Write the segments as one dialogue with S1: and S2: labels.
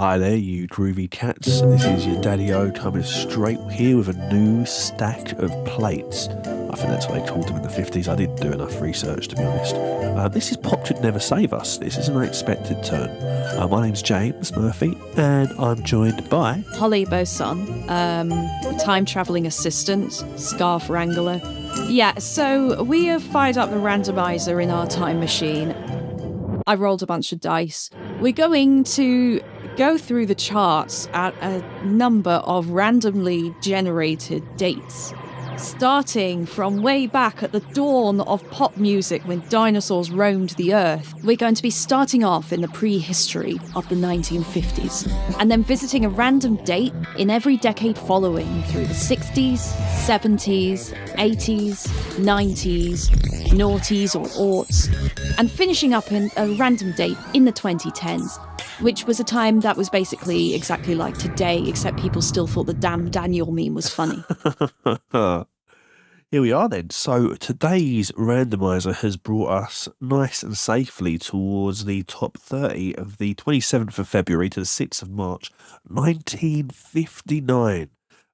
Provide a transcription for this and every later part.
S1: Hi there, you groovy cats. This is your Daddy-O coming straight here with a new stack of plates. I think that's what they called them in the 50s. I didn't do enough research, to be honest. This is Pop Should Never Save Us. This is an unexpected turn. My name's James Murphy, and I'm joined by...
S2: Holly Boson, time-travelling assistant, scarf wrangler. Yeah, so we have fired up the randomizer in our time machine. I rolled a bunch of dice. We're going to go through the charts at a number of randomly generated dates, starting from way back at the dawn of pop music when dinosaurs roamed the earth. We're going to be starting off in the prehistory of the 1950s, and then visiting a random date in every decade following through the 60s, 70s, 80s, 90s, noughties or aughts, and finishing up in a random date in the 2010s, which was a time that was basically exactly like today, except people still thought the damn Daniel meme was funny.
S1: Here we are then. So today's randomizer has brought us nice and safely towards the top 30 of the 27th of February to the 6th of March, 1959.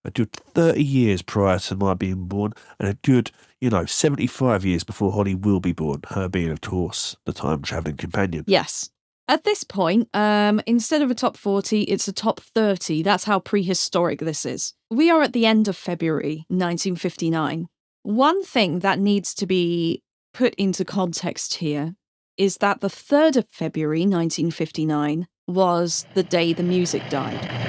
S1: A good 30 years prior to my being born, and a good, 75 years before Holly will be born, her being, of course, the time-travelling companion.
S2: Yes. At this point, instead of a top 40, it's a top 30. That's how prehistoric this is. We are at the end of February 1959. One thing that needs to be put into context here is that the 3rd of February 1959 was the day the music died.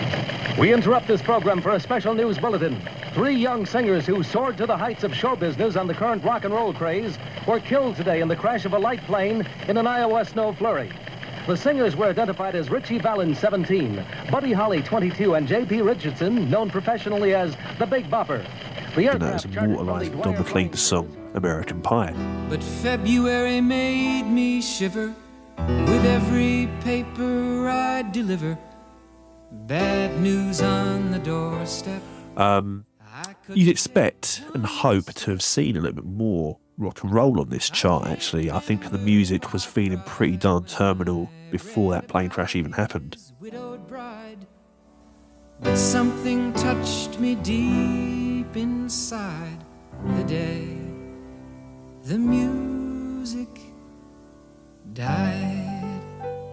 S3: We interrupt this program for a special news bulletin. 3 young singers who soared to the heights of show business on the current rock and roll craze were killed today in the crash of a light plane in an Iowa snow flurry. The singers were identified as Richie Valens, 17, Buddy Holly, 22, and J.P. Richardson, known professionally as the Big Bopper. The
S1: aircraft immortalised Don McClean's song, American Pie.
S4: But February made me shiver with every paper I deliver. Bad news on the doorstep.
S1: You'd expect and hope to have seen a little bit more rock and roll on this chart, actually. I think the music was feeling pretty darn terminal before that plane crash even happened.
S4: But something touched me deep inside the day the music died.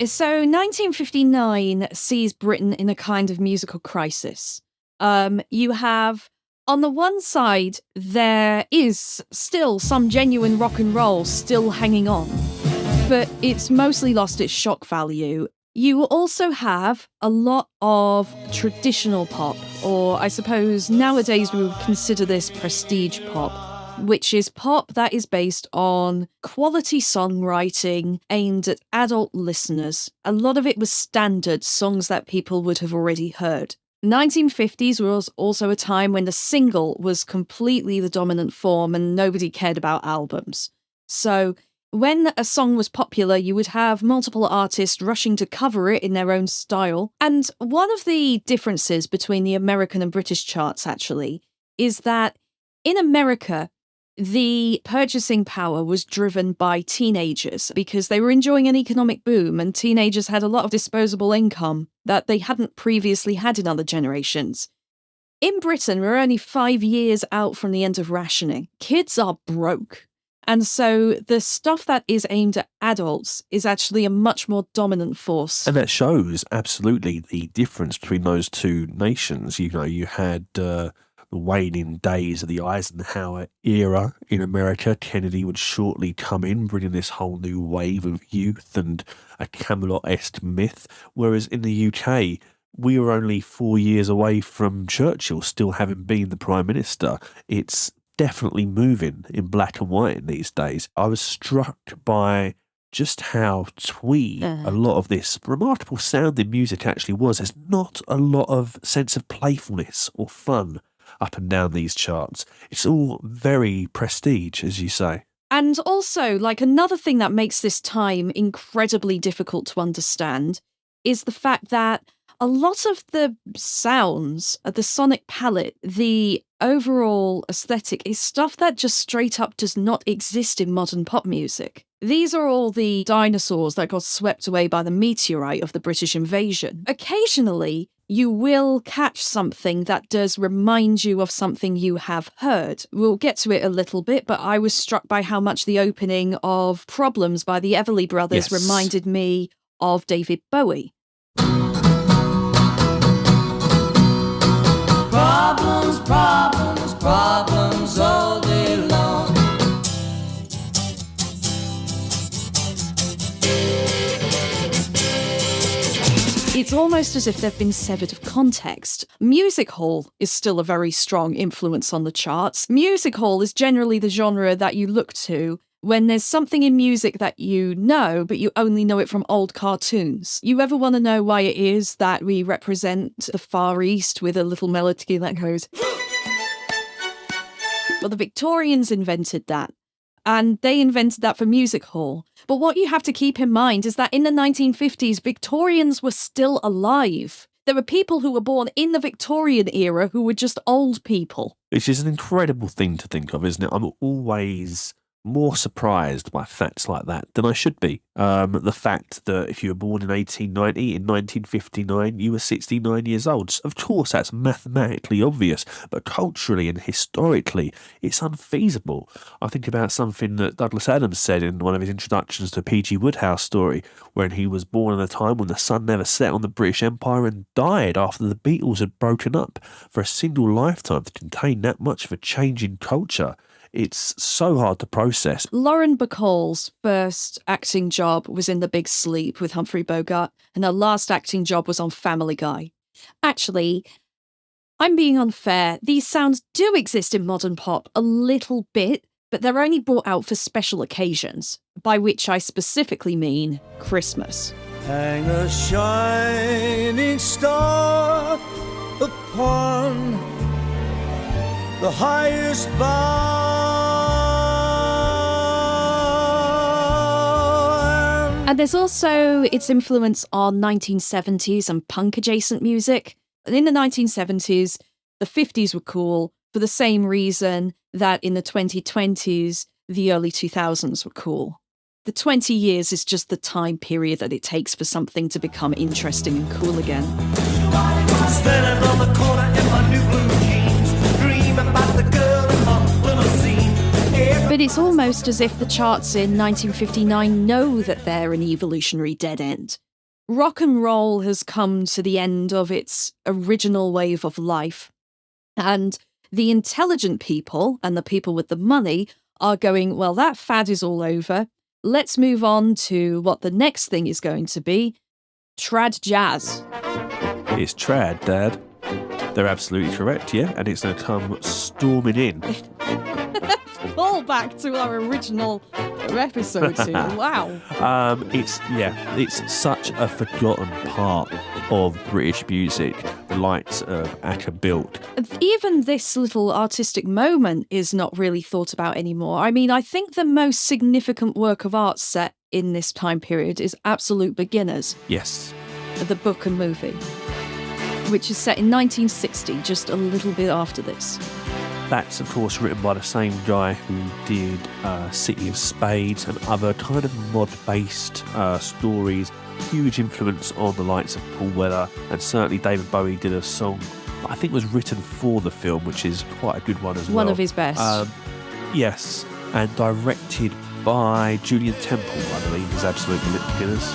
S2: So 1959 sees Britain in a kind of musical crisis. You have, on the one side, there is still some genuine rock and roll still hanging on, but it's mostly lost its shock value. You also have a lot of traditional pop, or I suppose nowadays we would consider this prestige pop, which is pop that is based on quality songwriting aimed at adult listeners. A lot of it was standard songs that people would have already heard. 1950s was also a time when the single was completely the dominant form and nobody cared about albums. So when a song was popular, you would have multiple artists rushing to cover it in their own style. And one of the differences between the American and British charts, actually, is that in America, the purchasing power was driven by teenagers because they were enjoying an economic boom and teenagers had a lot of disposable income that they hadn't previously had in other generations. In Britain, we're only 5 years out from the end of rationing. Kids are broke. And so the stuff that is aimed at adults is actually a much more dominant force.
S1: And that shows absolutely the difference between those two nations. You had... the waning days of the Eisenhower era in America. Kennedy would shortly come in, bringing this whole new wave of youth and a Camelot-esque myth, whereas in the UK, we were only 4 years away from Churchill still having been the Prime Minister. It's definitely moving in black and white in these days. I was struck by just how twee a lot of this remarkable sounding music actually was. There's not a lot of sense of playfulness or fun up and down these charts. It's all very prestige, as you say.
S2: And also, another thing that makes this time incredibly difficult to understand is the fact that a lot of the sounds, the sonic palette, the overall aesthetic is stuff that just straight up does not exist in modern pop music. These are all the dinosaurs that got swept away by the meteorite of the British invasion. Occasionally, you will catch something that does remind you of something you have heard. We'll get to it a little bit, but I was struck by how much the opening of Problems by the Everly Brothers reminded me of David Bowie.
S5: Problems, problems, problems all day long.
S2: It's almost as if they've been severed of context. Music hall is still a very strong influence on the charts. Music hall is generally the genre that you look to when there's something in music that you know, but you only know it from old cartoons. You ever want to know why it is that we represent the Far East with a little melody that goes... Well, the Victorians invented that. And they invented that for music hall. But what you have to keep in mind is that in the 1950s, Victorians were still alive. There were people who were born in the Victorian era who were just old people.
S1: Which is an incredible thing to think of, isn't it? I'm always more surprised by facts like that than I should be. The fact that if you were born in 1890, in 1959, you were 69 years old. Of course, that's mathematically obvious, but culturally and historically, it's unfeasible. I think about something that Douglas Adams said in one of his introductions to P.G. Wodehouse story, when he was born at a time when the sun never set on the British Empire and died after the Beatles had broken up. For a single lifetime to contain that much of a change in culture, it's so hard to process.
S2: Lauren Bacall's first acting job was in The Big Sleep with Humphrey Bogart, and her last acting job was on Family Guy. Actually, I'm being unfair. These sounds do exist in modern pop a little bit, but they're only brought out for special occasions, by which I specifically mean Christmas.
S5: Hang a shining star upon the highest bough.
S2: And there's also its influence on 1970s and punk-adjacent music. And in the 1970s, the 50s were cool for the same reason that in the 2020s, the early 2000s were cool. The 20 years is just the time period that it takes for something to become interesting and cool again.
S5: Standing on the corner in my new blue jeans, dream about the girl in my limousine.
S2: But it's almost as if the charts in 1959 know that they're an evolutionary dead end. Rock and roll has come to the end of its original wave of life. And the intelligent people and the people with the money are going, well, that fad is all over. Let's move on to what the next thing is going to be, trad jazz.
S1: It's trad, Dad. They're absolutely correct, yeah, and it's going to come storming in.
S2: Call back to our original episode too. Wow.
S1: It's such a forgotten part of British music, the likes of Anka built.
S2: Even this little artistic moment is not really thought about anymore. I mean, I think the most significant work of art set in this time period is Absolute Beginners.
S1: Yes.
S2: The book and movie, which is set in 1960, just a little bit after this.
S1: That's, of course, written by the same guy who did City of Spades and other kind of mod-based stories. Huge influence on the likes of Paul Weller, and certainly David Bowie did a song I think was written for the film, which is quite a good one as well.
S2: One of his best.
S1: Yes, and directed by Julian Temple, I believe, is Absolute Beginners.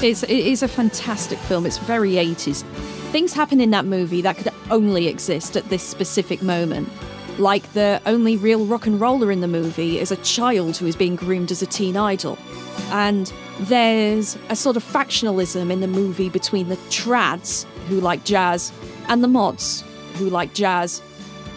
S2: It is a fantastic film. It's very 80s. Things happen in that movie that could only exist at this specific moment. Like the only real rock and roller in the movie is a child who is being groomed as a teen idol. And there's a sort of factionalism in the movie between the trads, who like jazz, and the mods, who like jazz.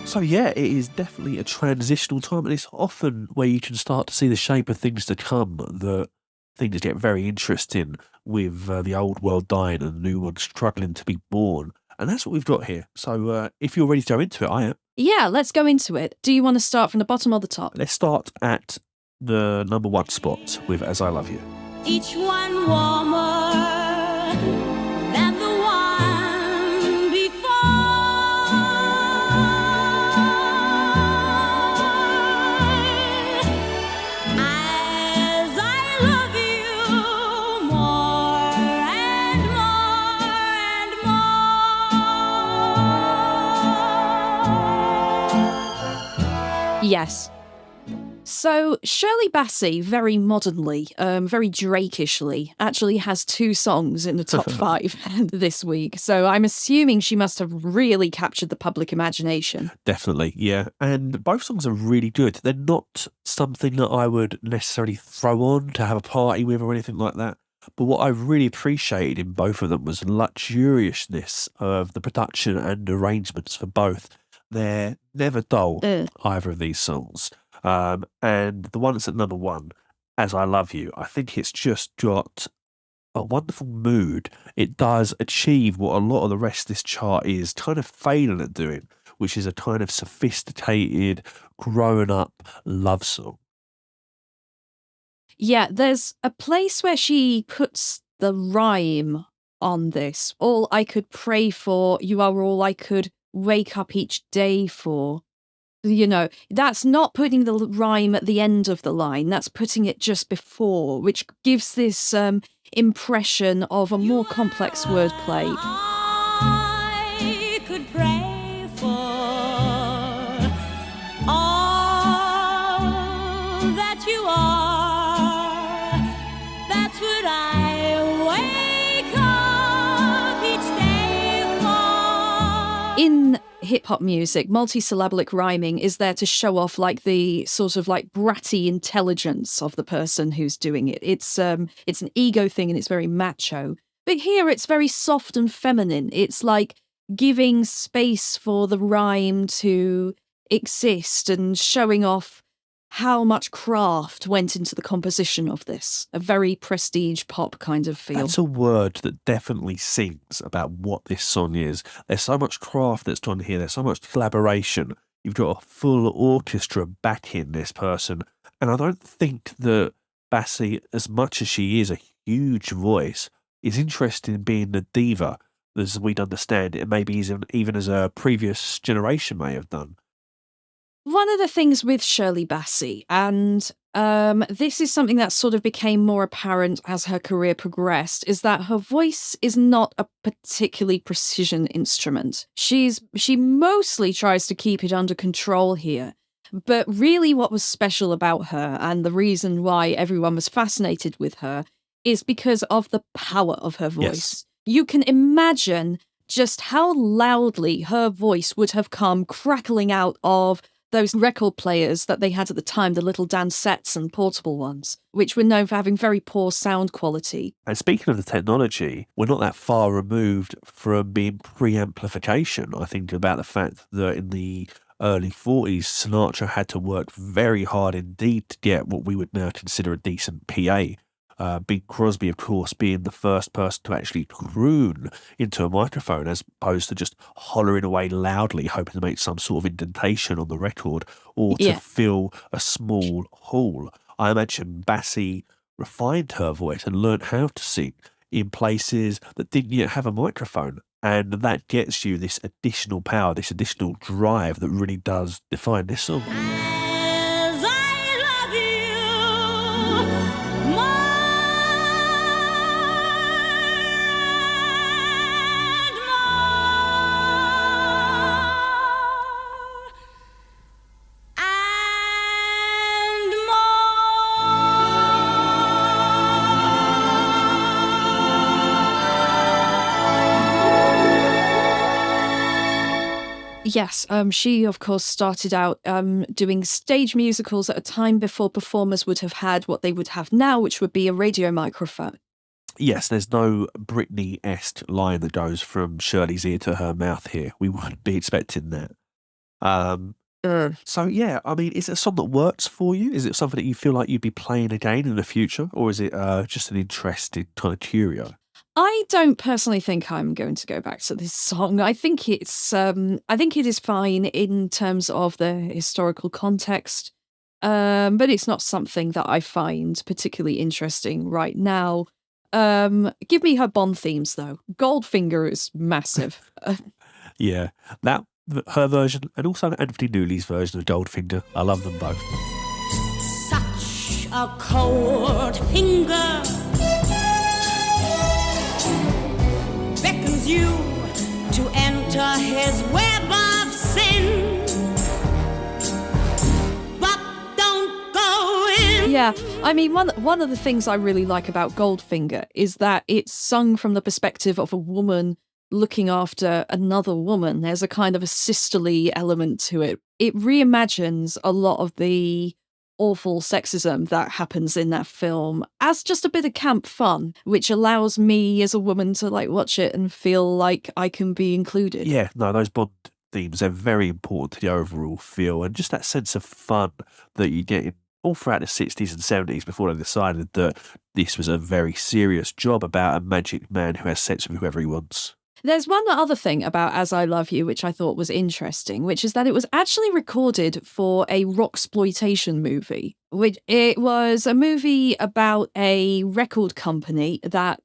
S1: So yeah, it is definitely a transitional time, and it's often where you can start to see the shape of things to come, that things get very interesting with the old world dying and the new one struggling to be born. And that's what we've got here. So if you're ready to go into it, I am.
S2: Yeah, let's go into it. Do you want to start from the bottom or the top?
S1: Let's start at the number one spot with As I Love You.
S6: each one warmer than the one before. As I love you more and more and more.
S2: Yes. So Shirley Bassey, very modernly, very Drake-ishly, actually has 2 songs in the top 5 this week. So I'm assuming she must have really captured the public imagination.
S1: Definitely, yeah. And both songs are really good. They're not something that I would necessarily throw on to have a party with or anything like that. But what I really appreciated in both of them was the luxuriousness of the production and arrangements for both. They're never dull, either of these songs. And the one that's at number 1, As I Love You, I think it's just got a wonderful mood. It does achieve what a lot of the rest of this chart is kind of failing at doing, which is a kind of sophisticated, grown-up love song.
S2: Yeah, there's a place where she puts the rhyme on this. All I could pray for, you are all I could wake up each day for. You know, that's not putting the rhyme at the end of the line, that's putting it just before, which gives this impression of a more complex wordplay.
S6: I could pray for all that you are. That's what I wake up each day for.
S2: In hip-hop music, multisyllabic rhyming is there to show off like the sort of like bratty intelligence of the person who's doing it. It's an ego thing and it's very macho. But here it's very soft and feminine. It's like giving space for the rhyme to exist and showing off how much craft went into the composition of this. A very prestige pop kind of feel.
S1: That's a word that definitely sings about what this song is. There's so much craft that's done here. There's so much collaboration. You've got a full orchestra backing this person. And I don't think that Bassey, as much as she is a huge voice, is interested in being the diva, as we'd understand it, and maybe even as a previous generation may have done.
S2: One of the things with Shirley Bassey, and this is something that sort of became more apparent as her career progressed, is that her voice is not a particularly precision instrument. She mostly tries to keep it under control here. But really what was special about her, and the reason why everyone was fascinated with her, is because of the power of her voice.
S1: Yes.
S2: You can imagine just how loudly her voice would have come crackling out of those record players that they had at the time, the little dancettes and portable ones, which were known for having very poor sound quality.
S1: And speaking of the technology, we're not that far removed from being pre-amplification. I think about the fact that in the early 40s, Sinatra had to work very hard indeed to get what we would now consider a decent PA. Bing Crosby, of course, being the first person to actually croon into a microphone as opposed to just hollering away loudly, hoping to make some sort of indentation on the record or to fill a small hall. I imagine Bassey refined her voice and learnt how to sing in places that didn't yet have a microphone. And that gets you this additional power, this additional drive that really does define this song.
S6: As I love you more and
S2: Yes, she, of course, started out doing stage musicals at a time before performers would have had what they would have now, which would be a radio microphone.
S1: Yes, there's no Britney-esque line that goes from Shirley's ear to her mouth here. We wouldn't be expecting that. So, yeah, I mean, is it a song that works for you? Is it something that you feel like you'd be playing again in the future? Or is it just an interesting kind of curio?
S2: I don't personally think I'm going to go back to this song. I think it is fine in terms of the historical context. but it's not something that I find particularly interesting right now. Give me her Bond themes, though. Goldfinger is massive.
S1: Yeah, her version and also Anthony Newley's version of Goldfinger. I love them both.
S6: Such a cold finger beckons you to enter his web of sin, but don't go in.
S2: Yeah, I mean, one of the things I really like about Goldfinger is that it's sung from the perspective of a woman looking after another woman. There's a kind of a sisterly element to it. It reimagines a lot of the awful sexism that happens in that film as just a bit of camp fun, which allows me as a woman to like watch it and feel like I can be included.
S1: Yeah, no, those Bond themes are very important to the overall feel and just that sense of fun that you get in all throughout the 60s and 70s before they decided that this was a very serious job about a magic man who has sex with whoever he wants.
S2: There's one other thing about As I Love You, which I thought was interesting, which is that it was actually recorded for a rocksploitation movie. Which it was a movie about a record company that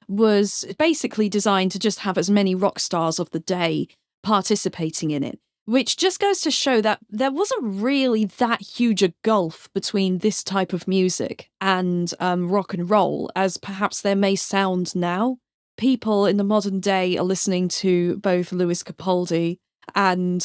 S2: was basically designed to just have as many rock stars of the day participating in it. Which just goes to show that there wasn't really that huge a gulf between this type of music and rock and roll, as perhaps there may sound now. People in the modern day are listening to both Lewis Capaldi and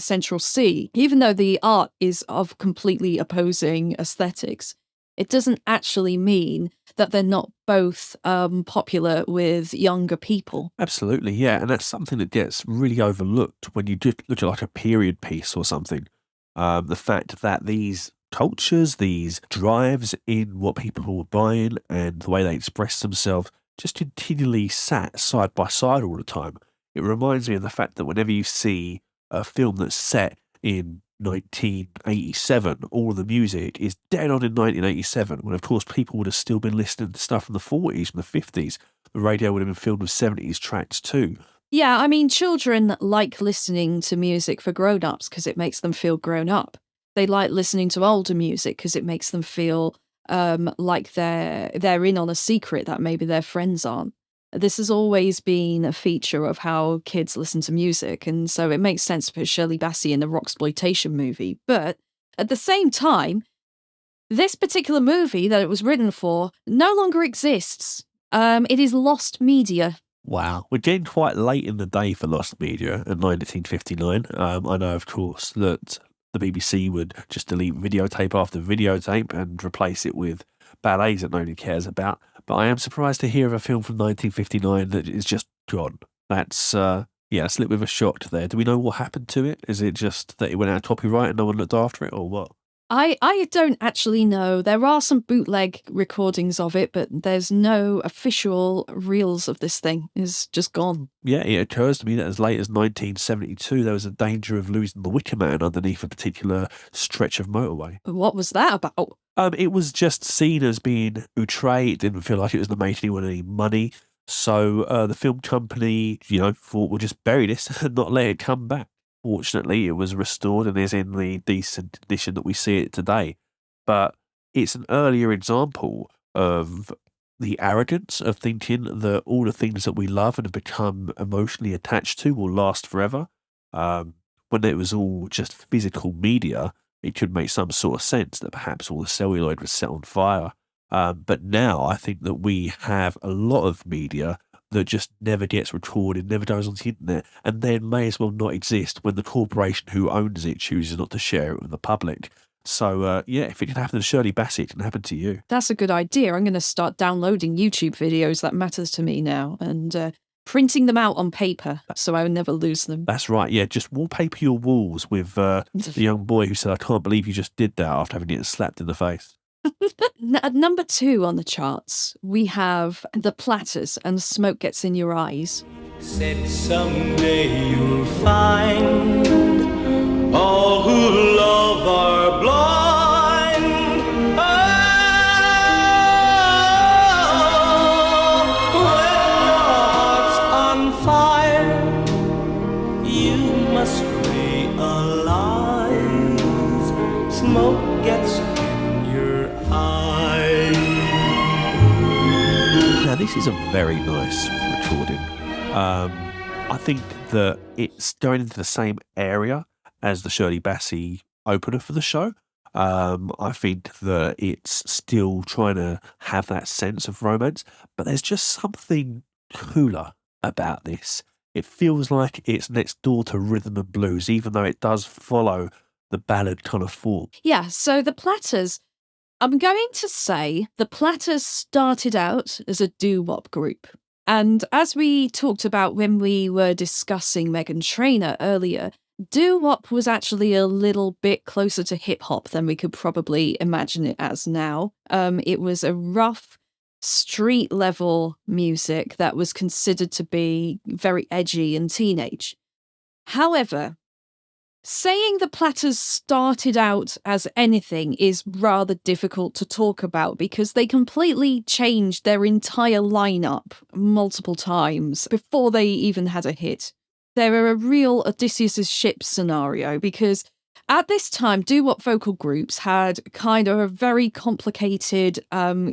S2: Central C. Even though the art is of completely opposing aesthetics, it doesn't actually mean that they're not both popular with younger people.
S1: Absolutely, yeah, and that's something that gets really overlooked when you look at like a period piece or something. The fact that these cultures, these drives in what people were buying and the way they express themselves just continually sat side by side all the time. It reminds me of the fact that whenever you see a film that's set in 1987, all of the music is dead on in 1987, when of course people would have still been listening to stuff from the 40s, from the 50s. The radio would have been filled with 70s tracks too.
S2: Yeah, I mean, children like listening to music for grown-ups because it makes them feel grown up. They like listening to older music because it makes them feel like they're in on a secret that maybe their friends aren't. This has always been a feature of how kids listen to music, and so it makes sense to put Shirley Bassey in a rocksploitation movie. But at the same time, this particular movie that it was written for no longer exists. It is lost media.
S1: Wow, we're getting quite late in the day for lost media in 1959. I know, of course, that the BBC would just delete videotape after videotape and replace it with ballets that nobody cares about. But I am surprised to hear of a film from 1959 that is just gone. That's a little bit of a shock there. Do we know what happened to it? Is it just that it went out of copyright and no one looked after it, or what?
S2: I don't actually know. There are some bootleg recordings of it, but there's no official reels of this thing. It's just gone.
S1: Yeah, it occurs to me that as late as 1972, there was a danger of losing the Wicker Man underneath a particular stretch of motorway.
S2: What was that about?
S1: It was just seen as being outre. It didn't feel like it was going to make anyone any money. So the film company, thought we'll just bury this and not let it come back. Fortunately, it was restored and is in the decent condition that we see it today. But it's an earlier example of the arrogance of thinking that all the things that we love and have become emotionally attached to will last forever. When it was all just physical media, it could make some sort of sense that perhaps all the celluloid was set on fire. But now I think that we have a lot of media that just never gets recorded, never goes on the internet, and then may as well not exist when the corporation who owns it chooses not to share it with the public. So, if it can happen to Shirley Bassey, it can happen to you.
S2: That's a good idea. I'm going to start downloading YouTube videos. That matters to me now. And printing them out on paper so I would never lose them.
S1: That's right, yeah. Just wallpaper your walls with the young boy who said, "I can't believe you just did that," after having it slapped in the face.
S2: At number 2 on the charts, we have the Platters and Smoke Gets in Your Eyes.
S5: Said someday you'll find all who love are blind. Oh, when your heart's on fire, you must realize smoke
S1: This is a very nice recording. I think that it's going into the same area as the Shirley Bassey opener for the show. I think that it's still trying to have that sense of romance, but there's just something cooler about this. It feels like it's next door to rhythm and blues, even though it does follow the ballad kind of form.
S2: Yeah, so the Platters, I'm going to say the Platters started out as a doo-wop group. And as we talked about when we were discussing Meghan Trainor earlier, doo-wop was actually a little bit closer to hip-hop than we could probably imagine it as now. It was a rough, street-level music that was considered to be very edgy and teenage. However, saying the Platters started out as anything is rather difficult to talk about because they completely changed their entire lineup multiple times before they even had a hit. They're a real Odysseus' ship scenario because at this time, doo-wop vocal groups had kind of a very complicated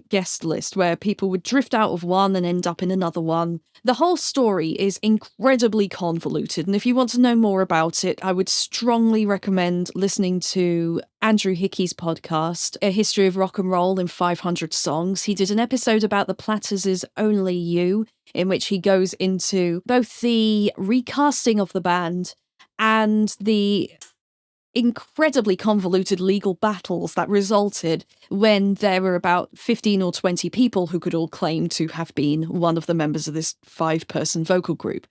S2: guest list where people would drift out of one and end up in another one. The whole story is incredibly convoluted, and if you want to know more about it, I would strongly recommend listening to Andrew Hickey's podcast, A History of Rock and Roll in 500 Songs. He did an episode about the Platters' Only You, in which he goes into both the recasting of the band and the incredibly convoluted legal battles that resulted when there were about 15 or 20 people who could all claim to have been one of the members of this 5-person vocal group.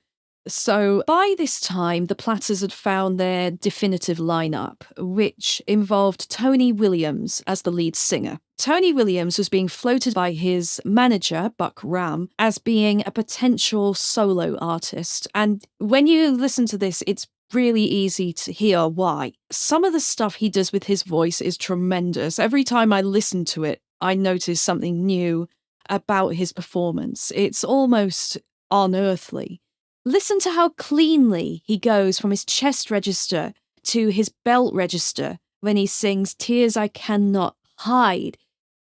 S2: So by this time, the Platters had found their definitive lineup, which involved Tony Williams as the lead singer. Tony Williams was being floated by his manager, Buck Ram, as being a potential solo artist. And when you listen to this, it's really easy to hear why. Some of the stuff he does with his voice is tremendous. Every time I listen to it, I notice something new about his performance. It's almost unearthly. Listen to how cleanly he goes from his chest register to his belt register when he sings Tears I Cannot Hide.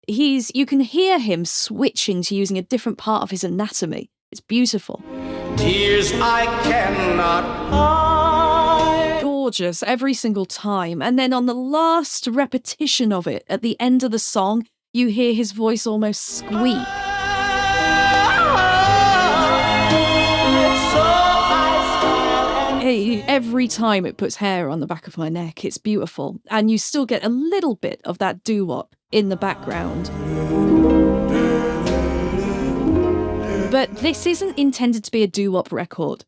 S2: You can hear him switching to using a different part of his anatomy. It's beautiful.
S5: Tears I cannot hide.
S2: Gorgeous every single time. And then on the last repetition of it, at the end of the song, you hear his voice almost squeak. Every time it puts hair on the back of my neck, it's beautiful. And you still get a little bit of that doo-wop in the background. But this isn't intended to be a doo-wop record.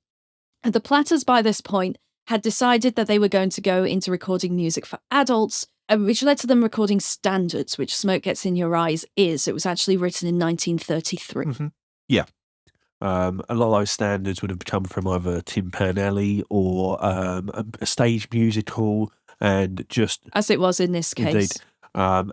S2: The Platters, by this point, had decided that they were going to go into recording music for adults, which led to them recording Standards, which Smoke Gets in Your Eyes is. It was actually written in 1933.
S1: Mm-hmm. Yeah. A lot of those standards would have come from either Tim Panelli or a stage musical, and just
S2: as it was in this case.
S1: Indeed.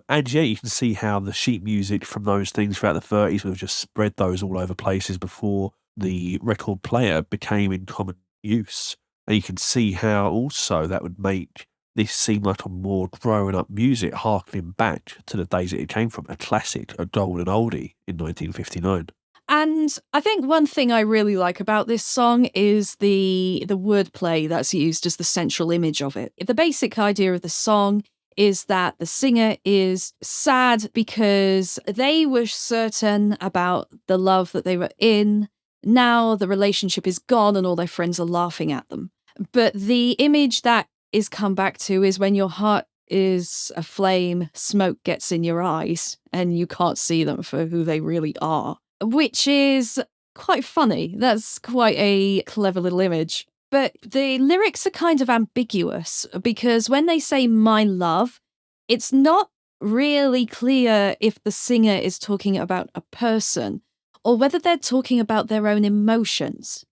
S1: And yeah, you can see how the sheet music from those things throughout the 30s would have just spread those all over places before the record player became in common use. And you can see how also that would make this seem like a more grown up music, harkening back to the days that it came from, a classic, a golden oldie in 1959.
S2: And I think one thing I really like about this song is the wordplay that's used as the central image of it. The basic idea of the song is that the singer is sad because they were certain about the love that they were in. Now the relationship is gone and all their friends are laughing at them. But the image that is come back to is when your heart is aflame, smoke gets in your eyes, and you can't see them for who they really are. Which is quite funny. That's quite a clever little image. But the lyrics are kind of ambiguous because when they say my love, it's not really clear if the singer is talking about a person or whether they're talking about their own emotions.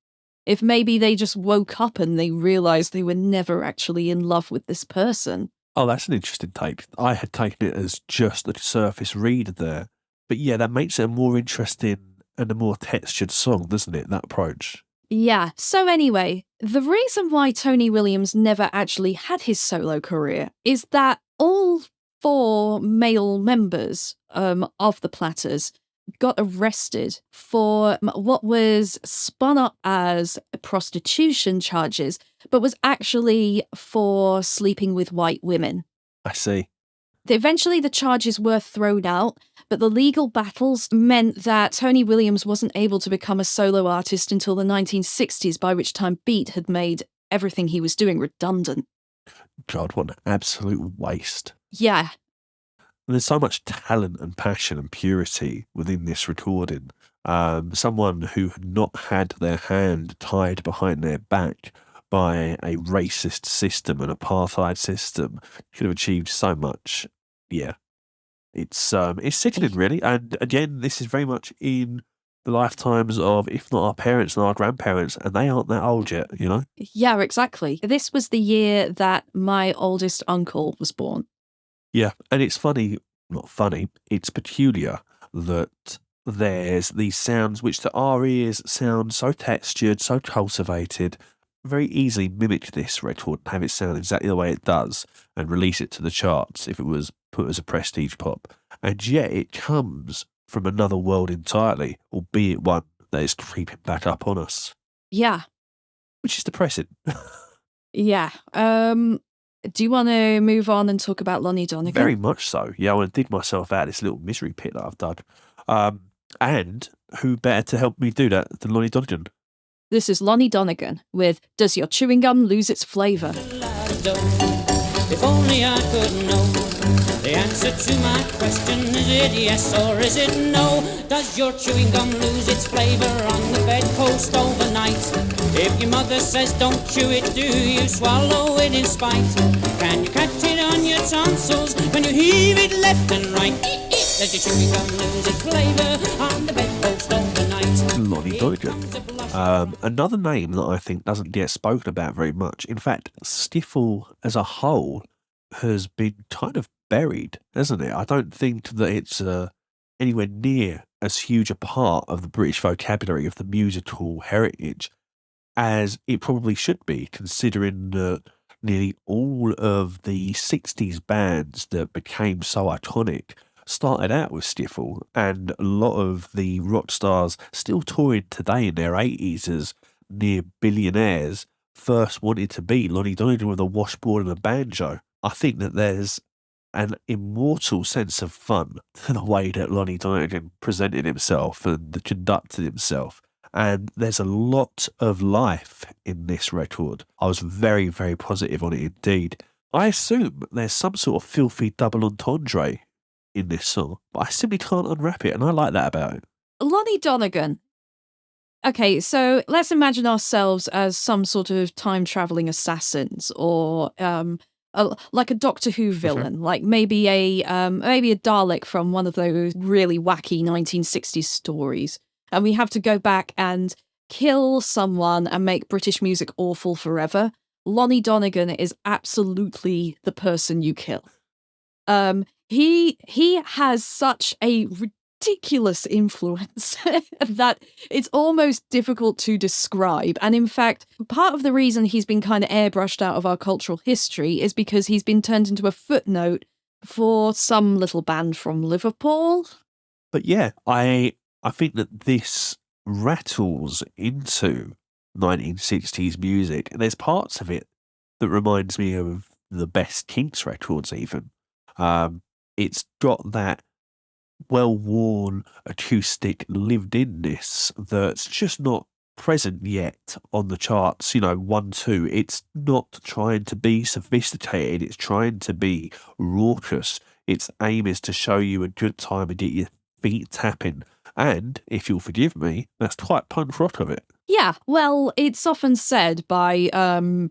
S2: If maybe they just woke up and they realised they were never actually in love with this person.
S1: Oh, that's an interesting take. I had taken it as just a surface read there. But yeah, that makes it a more interesting and a more textured song, doesn't it, that approach?
S2: Yeah, so anyway, the reason why Tony Williams never actually had his solo career is that all 4 male members of the Platters got arrested for what was spun up as prostitution charges, but was actually for sleeping with white women.
S1: I see.
S2: Eventually, the charges were thrown out, but the legal battles meant that Tony Williams wasn't able to become a solo artist until the 1960s, by which time Beat had made everything he was doing redundant.
S1: God, what an absolute waste.
S2: Yeah.
S1: There's so much talent and passion and purity within this recording. Someone who had not had their hand tied behind their back by a racist system, an apartheid system, could have achieved so much. Yeah, it's sickening, really. And again, this is very much in the lifetimes of, if not our parents and our grandparents, and they aren't that old yet, you know?
S2: Yeah, exactly. This was the year that my oldest uncle was born.
S1: Yeah, and it's not funny, it's peculiar that there's these sounds which to our ears sound so textured, so cultivated, very easily mimic this record and have it sound exactly the way it does and release it to the charts if it was put as a prestige pop. And yet it comes from another world entirely, albeit one that is creeping back up on us.
S2: Yeah.
S1: Which is depressing.
S2: Yeah. Do you want to move on and talk about Lonnie Donnegan?
S1: Very much so. Yeah, I want to dig myself out of this little misery pit that I've dug. And who better to help me do that than Lonnie Donnegan?
S2: This is Lonnie Donnegan with Does Your Chewing Gum Lose Its Flavour?
S7: If only I could know the answer to my question. Is it yes or is it no? Does your chewing gum lose its flavour on the bedpost overnight? If your mother says don't chew it, do you swallow it in spite? Can you catch it on your tonsils when you heave it left and right? Does your chewing gum lose its flavour on the bedpost overnight?
S1: Lonnie Donnegan. Another name that I think doesn't get spoken about very much. In fact, Skiffle as a whole has been kind of buried, hasn't it? I don't think that it's anywhere near as huge a part of the British vocabulary of the musical heritage as it probably should be, considering that nearly all of the 60s bands that became so iconic started out with Skiffle, and a lot of the rock stars still touring today in their 80s as near billionaires first wanted to be Lonnie Donnegan with a washboard and a banjo. I think that there's an immortal sense of fun to the way that Lonnie Donnegan presented himself and conducted himself. And there's a lot of life in this record. I was very, very positive on it indeed. I assume there's some sort of filthy double entendre in this song, but I simply can't unwrap it, and I like that about it.
S2: Lonnie Donnegan. Okay, so let's imagine ourselves as some sort of time-traveling assassins, or like a Doctor Who villain, like maybe a Dalek from one of those really wacky 1960s stories, and we have to go back and kill someone and make British music awful forever. Lonnie Donnegan is absolutely the person you kill. He has such a ridiculous influence that it's almost difficult to describe. And in fact, part of the reason he's been kind of airbrushed out of our cultural history is because he's been turned into a footnote for some little band from Liverpool.
S1: But yeah, I think that this rattles into 1960s music, and there's parts of it that reminds me of the best Kinks records even. It's got that well-worn acoustic lived-inness that's just not present yet on the charts, 1, 2. It's not trying to be sophisticated, it's trying to be raucous. Its aim is to show you a good time and get your feet tapping. And, if you'll forgive me, that's quite punk rock of it.
S2: Yeah, well, it's often said by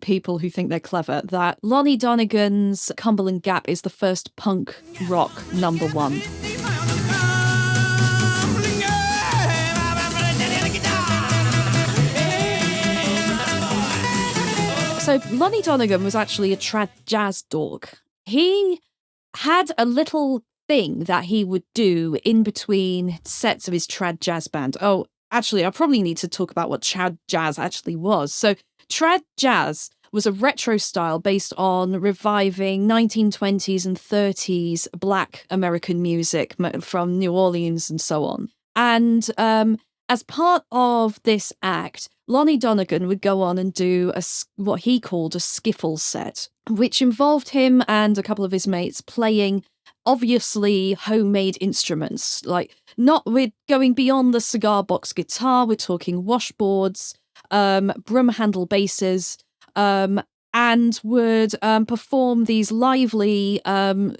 S2: people who think they're clever that Lonnie Donnegan's Cumberland Gap is the first punk rock number one. So Lonnie Donnegan was actually a trad jazz dog. He had a little thing that he would do in between sets of his trad jazz band. Oh, actually, I probably need to talk about what trad jazz actually was. So trad jazz was a retro style based on reviving 1920s and 30s Black American music from New Orleans and so on. And as part of this act, Lonnie Donnegan would go on and do what he called a skiffle set, which involved him and a couple of his mates playing obviously homemade instruments. Like, we're going beyond the cigar box guitar, we're talking washboards, broom handle basses, and would perform these lively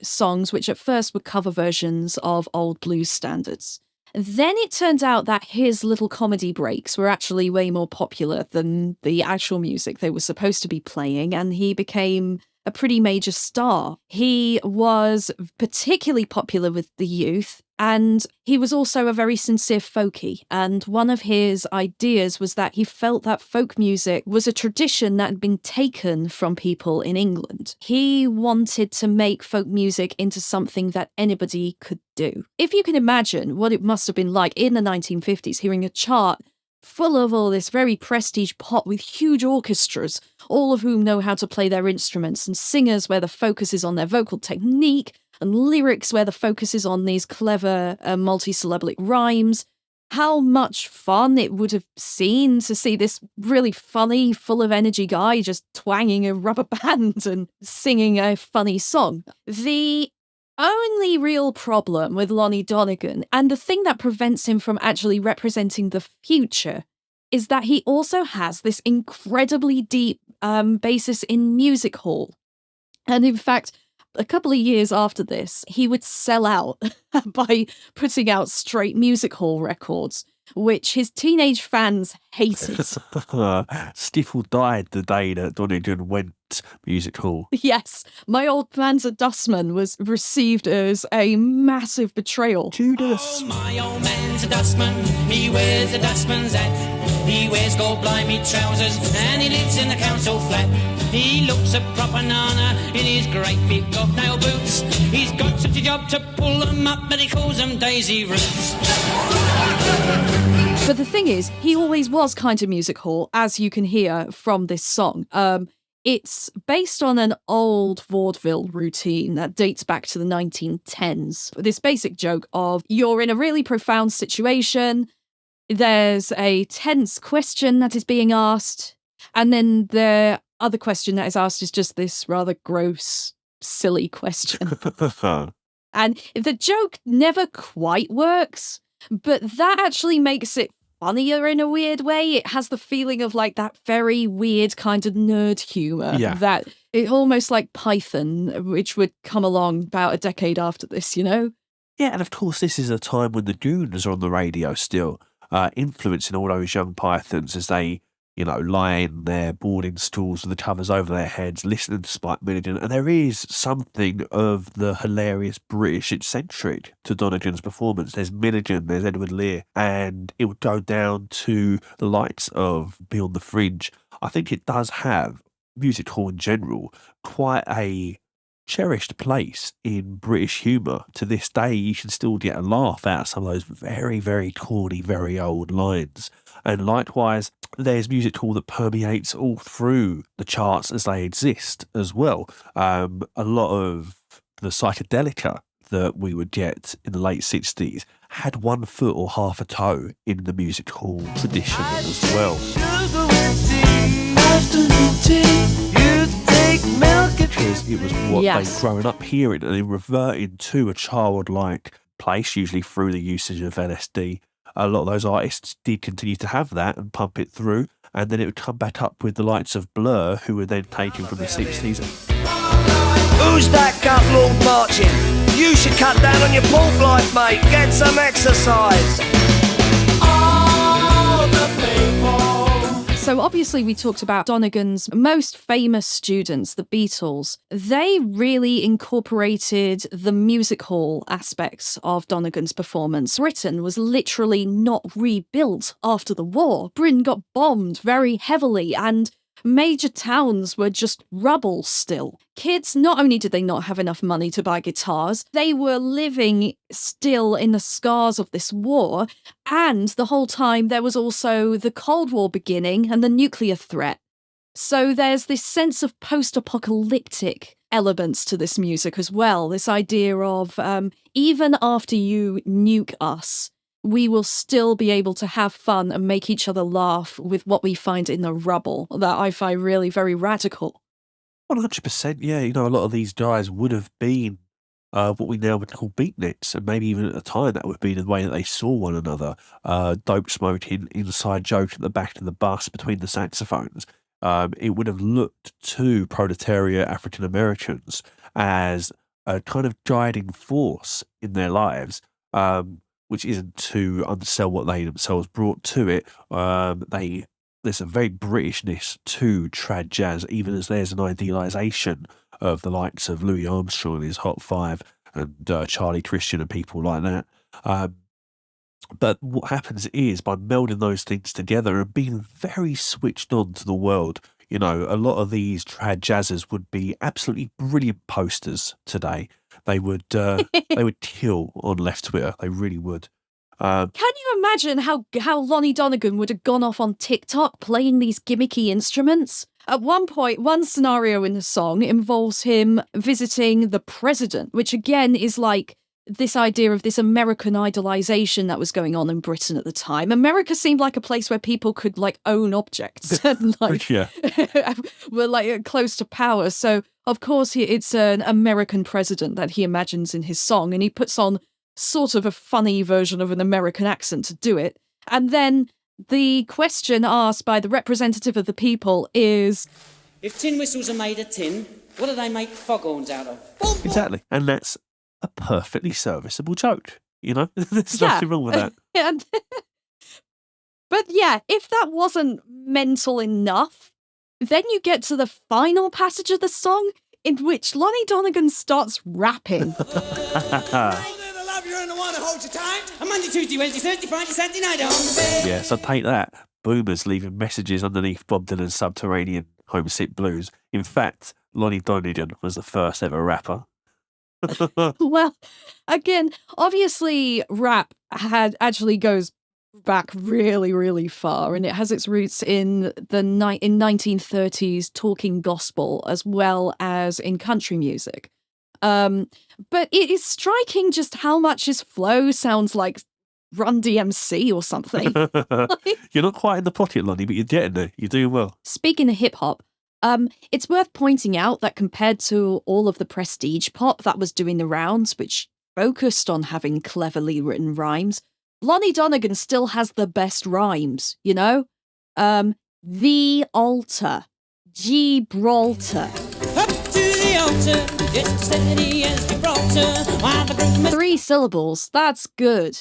S2: songs, which at first were cover versions of old blues standards. Then it turned out that his little comedy breaks were actually way more popular than the actual music they were supposed to be playing, and he became a pretty major star. He was particularly popular with the youth, and he was also a very sincere folkie. And one of his ideas was that he felt that folk music was a tradition that had been taken from people in England. He wanted to make folk music into something that anybody could do. If you can imagine what it must have been like in the 1950s, hearing a chart full of all this very prestige pop with huge orchestras, all of whom know how to play their instruments, and singers where the focus is on their vocal technique, and lyrics where the focus is on these clever multisyllabic rhymes. How much fun it would have seemed to see this really funny, full of energy guy just twanging a rubber band and singing a funny song. The only real problem with Lonnie Donnegan, and the thing that prevents him from actually representing the future, is that he also has this incredibly deep basis in music hall. And in fact, a couple of years after this, he would sell out by putting out straight music hall records, which his teenage fans hated.
S1: Stiffle died the day that Donnegan went music hall.
S2: Yes, my old man's a dustman was received as a massive betrayal.
S1: Judas.
S7: Oh, my old man's a dustman, he wears a dustman's hat. He wears gold blimey trousers and he lives in the council flat. He looks a proper nana in his great big bobnail boots. He's got such a job to pull them up, but he calls them daisy roots.
S2: But the thing is, he always was kind of music hall, as you can hear from this song. It's based on an old vaudeville routine that dates back to the 1910s. This basic joke of you're in a really profound situation, there's a tense question that is being asked, and then the other question that is asked is just this rather gross, silly question. And the joke never quite works, but that actually makes it funnier in a weird way. It has the feeling of like that very weird kind of nerd humor that it almost like Python, which would come along about a decade after this, you know?
S1: Yeah, and of course this is a time when the Goons are on the radio still, influencing all those young Pythons as they, you know, lie in their boarding stools with the covers over their heads, listening to Spike Milligan. And there is something of the hilarious British eccentric to Donnegan's performance. There's Milligan, there's Edward Lear, and it would go down to the likes of Beyond the Fringe. I think it does have, music hall in general, quite a cherished place in British humour. To this day, you can still get a laugh out of some of those very, very corny, very old lines. And likewise, there's music hall that permeates all through the charts as they exist as well. A lot of the psychedelica that we would get in the late 60s had 1 foot or half a toe in the music hall tradition as well. Because it was what they'd grown up hearing, and then reverting to a childlike place, usually through the usage of LSD. A lot of those artists did continue to have that and pump it through, and then it would come back up with the likes of Blur, who were then taken from the 60s.
S5: Who's that gut lord marching? You should cut down on your pork life, mate. Get some exercise. All the people.
S2: So obviously we talked about Donnegan's most famous students, the Beatles. They really incorporated the music hall aspects of Donnegan's performance. Britain was literally not rebuilt after the war. Britain got bombed very heavily and major towns were just rubble still. Kids, not only did they not have enough money to buy guitars, they were living still in the scars of this war, and the whole time there was also the Cold War beginning and the nuclear threat. So there's this sense of post-apocalyptic elements to this music as well, this idea of even after you nuke us, we will still be able to have fun and make each other laugh with what we find in the rubble. That I find really very radical.
S1: 100%, yeah. A lot of these guys would have been what we now would call beatniks, and maybe even at the time that would be the way that they saw one another. Dope smoking, inside joke at the back of the bus between the saxophones. It would have looked to proletariat African Americans as a kind of guiding force in their lives, which isn't to undersell what they themselves brought to it. There's a very Britishness to trad jazz, even as there's an idealisation of the likes of Louis Armstrong and his Hot Five and Charlie Christian and people like that. But what happens is, by melding those things together and being very switched on to the world, a lot of these trad jazzers would be absolutely brilliant posters today. They would kill on left Twitter. They really would.
S2: Can you imagine how Lonnie Donnegan would have gone off on TikTok playing these gimmicky instruments? At one point, one scenario in the song involves him visiting the president, which again is like this idea of this American idolization that was going on in Britain at the time. America seemed like a place where people could own objects and were close to power. So of course it's an American president that he imagines in his song, and he puts on sort of a funny version of an American accent to do it. And then the question asked by the representative of the people is,
S7: if tin whistles are made of tin, what do they make foghorns out of?
S1: Exactly. And that's a perfectly serviceable joke. There's nothing wrong with that.
S2: But yeah, if that wasn't mental enough, then you get to the final passage of the song in which Lonnie Donnegan starts rapping.
S7: You're in the one that holds you tight. On Monday, Tuesday, Wednesday, Thursday, Friday, Saturday night on the bed.
S1: Yeah, so take that. Boomers leaving messages underneath Bob Dylan's Subterranean Homesick Blues. In fact, Lonnie Donnegan was the first ever rapper.
S2: Well, again, obviously rap actually goes back really, really far, and it has its roots in the 1930s talking gospel as well as in country music. But it is striking just how much his flow sounds like Run DMC or something.
S1: You're not quite in the pocket, Lonnie, but you're getting there. You're doing well.
S2: Speaking of hip hop, it's worth pointing out that compared to all of the prestige pop that was doing the rounds, which focused on having cleverly written rhymes, Lonnie Donnegan still has the best rhymes, The Altar, Gibraltar.
S7: Up to the altar, just as steady as Gibraltar.
S2: 3 syllables, that's good.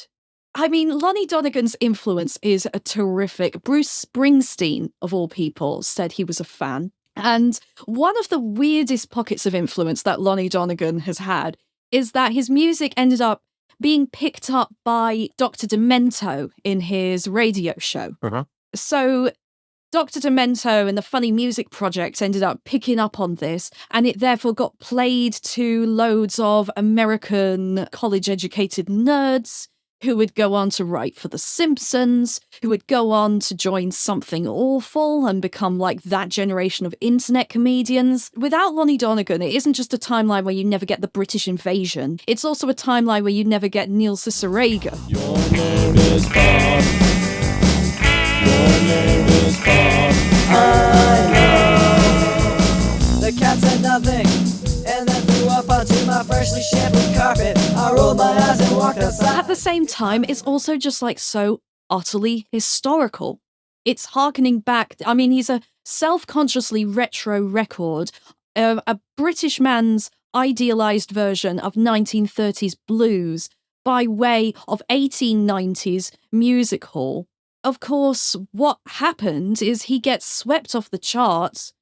S2: I mean, Lonnie Donnegan's influence is a terrific. Bruce Springsteen, of all people, said he was a fan. And one of the weirdest pockets of influence that Lonnie Donnegan has had is that his music ended up being picked up by Dr. Demento in his radio show.
S1: Uh-huh.
S2: So Dr. Demento and the Funny Music Project ended up picking up on this, and it therefore got played to loads of American college-educated nerds who would go on to write for The Simpsons, who would go on to join Something Awful and become like that generation of internet comedians. Without Lonnie Donnegan, it isn't just a timeline where you never get the British invasion. It's also a timeline where you never get Neil Cicerega.
S8: Your name is Bob. Your name is Bob.
S5: I know the cat said nothing and then threw up onto my freshly shampooed carpet. I rolled my eyes and walked outside.
S2: At the same time, it's also just like so utterly historical. It's harkening back. I mean, he's a self-consciously retro record, a British man's idealized version of 1930s blues by way of 1890s music hall. Of course, what happened is he gets swept off the charts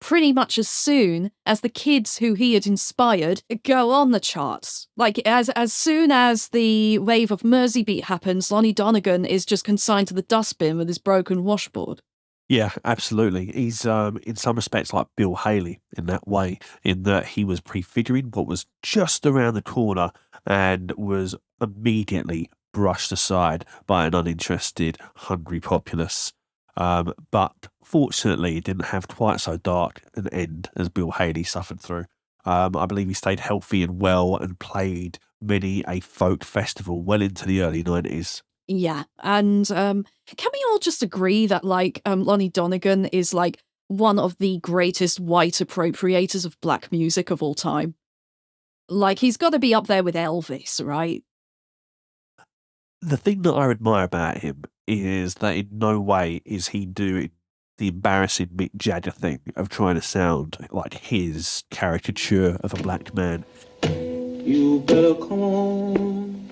S2: pretty much as soon as the kids who he had inspired go on the charts. Like, as soon as the wave of Mersey Beat happens, Lonnie Donnegan is just consigned to the dustbin with his broken washboard.
S1: Yeah, absolutely. He's in some respects like Bill Haley in that way, in that he was prefiguring what was just around the corner and was immediately brushed aside by an uninterested, hungry populace. But fortunately, it didn't have quite so dark an end as Bill Haley suffered through. I believe he stayed healthy and well and played many a folk festival well into the early 90s.
S2: Yeah, and can we all just agree that Lonnie Donnegan is one of the greatest white appropriators of black music of all time? He's got to be up there with Elvis, right?
S1: The thing that I admire about him is that in no way is he doing the embarrassing Mick Jagger thing of trying to sound like his caricature of a black man.
S8: You better come on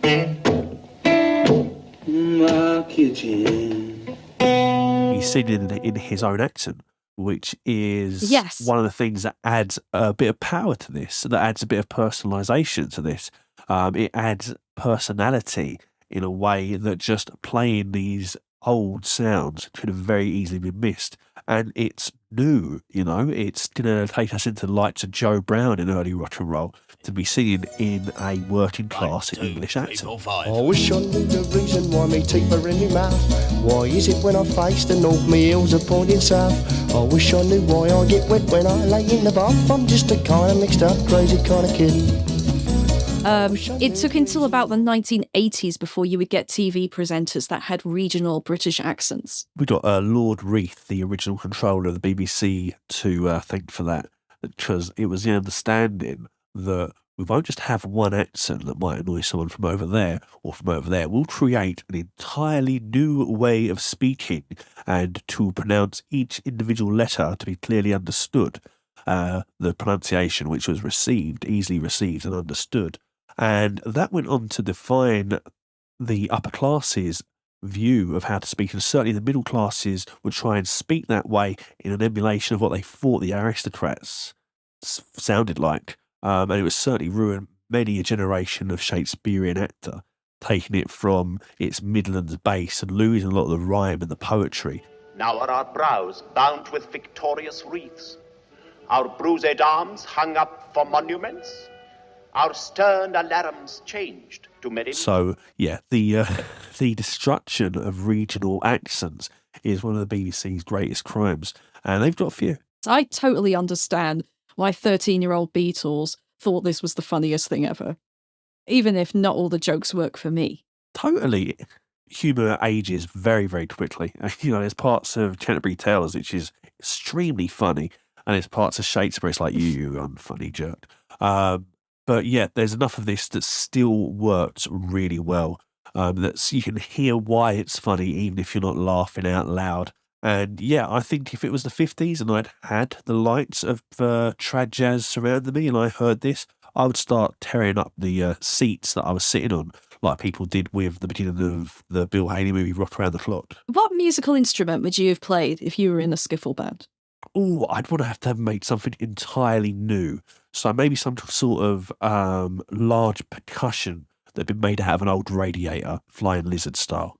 S8: my kitchen.
S1: He's singing in his own accent, which is
S2: Yes.
S1: one of the things that adds a bit of power to this, that adds a bit of personalisation to this. It adds personality in a way that just playing these old sounds could have very easily been missed. And it's new, it's going to take us into the likes of Joe Brown in early rock and roll to be singing in a working class English accent.
S9: I wish I knew the reason why me teeth are in me mouth. Why is it when I face the north, me heels are pointing south? I wish I knew why I get wet when I lay in the bath. I'm just a kind of mixed up, crazy kind of kid.
S2: It took until about the 1980s before you would get TV presenters that had regional British accents.
S1: We got Lord Reith, the original controller of the BBC, to thank for that, because it was the understanding that we won't just have one accent that might annoy someone from over there or from over there. We'll create an entirely new way of speaking and to pronounce each individual letter to be clearly understood. The pronunciation which was easily received and understood. And that went on to define the upper classes' view of how to speak, and certainly the middle classes would try and speak that way in an emulation of what they thought the aristocrats sounded like. And it was certainly ruined many a generation of Shakespearean actor, taking it from its Midlands base and losing a lot of the rhyme and the poetry.
S10: Now are our brows bound with victorious wreaths, our bruised arms hung up for monuments, our stern alarums changed to medicine.
S1: So, yeah, the destruction of regional accents is one of the BBC's greatest crimes, and they've got a few.
S2: I totally understand why 13-year-old Beatles thought this was the funniest thing ever, even if not all the jokes work for me.
S1: Totally. Humour ages very, very quickly. There's parts of Canterbury Tales which is extremely funny, and there's parts of Shakespeare it's like, you unfunny jerk. But yeah, there's enough of this that still works really well. You can hear why it's funny, even if you're not laughing out loud. And yeah, I think if it was the 50s and I'd had the lights of trad jazz surrounding me and I heard this, I would start tearing up the seats that I was sitting on, like people did with the beginning of the Bill Haley movie Rock Around the Clock.
S2: What musical instrument would you have played if you were in a skiffle band?
S1: Oh, I'd want to have made something entirely new. So maybe some sort of large percussion that had been made out of an old radiator, Flying Lizard style.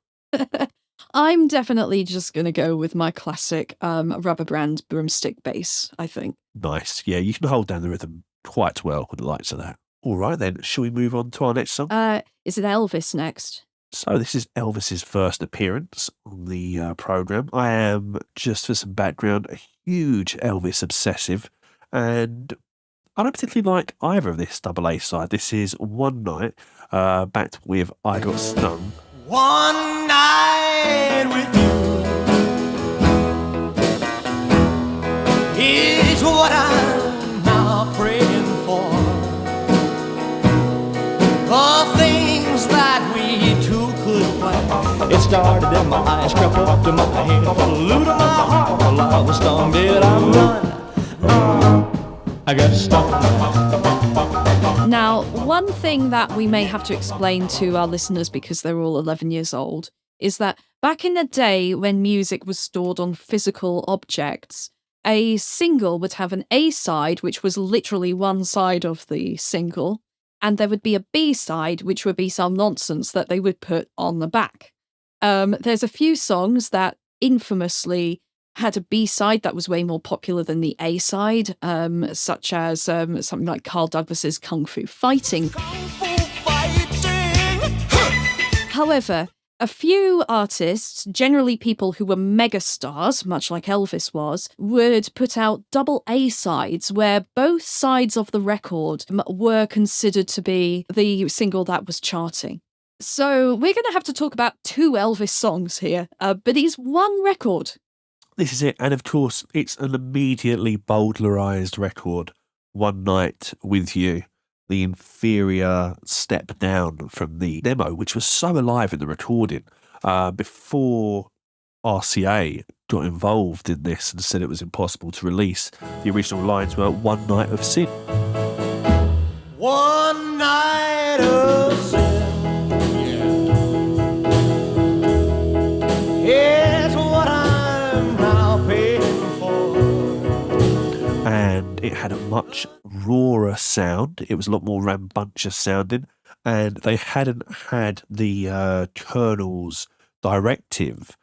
S2: I'm definitely just going to go with my classic rubber band broomstick bass, I think.
S1: Nice. Yeah, you can hold down the rhythm quite well with the likes of that. All right then, shall we move on to our next song?
S2: Is it Elvis next?
S1: So this is Elvis's first appearance on the programme. I am, just for some background, a huge Elvis obsessive, and I don't particularly like either of this double A side. This is One Night, backed with I Got Stung.
S11: One night with you is what I'm now praying for. The things that we two could plan. It started in my eyes, crept up to my head, flew to my heart. Well, I was stung, did I run? I got stung.
S2: Now, one thing that we may have to explain to our listeners, because they're all 11 years old, is that back in the day when music was stored on physical objects, a single would have an A-side, which was literally one side of the single, and there would be a B-side, which would be some nonsense that they would put on the back. There's a few songs that infamously had a B-side that was way more popular than the A-side, such as something like Carl Douglas's Kung Fu Fighting. However, a few artists, generally people who were megastars, much like Elvis was, would put out double A-sides where both sides of the record were considered to be the single that was charting. So we're going to have to talk about 2 Elvis songs here, but he's one record.
S1: This is it. And of course, it's an immediately bowdlerized record. One Night With You, the inferior step down from the demo, which was so alive in the recording. Before RCA got involved in this and said it was impossible to release, the original lines were One Night of Sin.
S11: One night of sin, yeah, is what I'm now paying for.
S1: And it had a much rawer sound. It was a lot more rambunctious sounding, and they hadn't had the Colonel's directive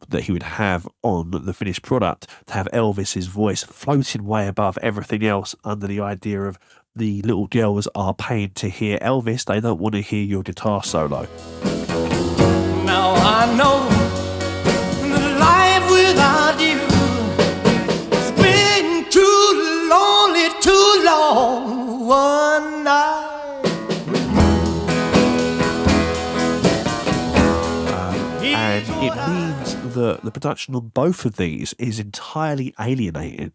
S1: that he would have on the finished product to have Elvis's voice floating way above everything else, under the idea of the little girls are paying to hear Elvis, they don't want to hear your guitar solo.
S11: Now I know that life without you has been too lonely, too long. One night.
S1: And it means that the production on both of these is entirely alienating.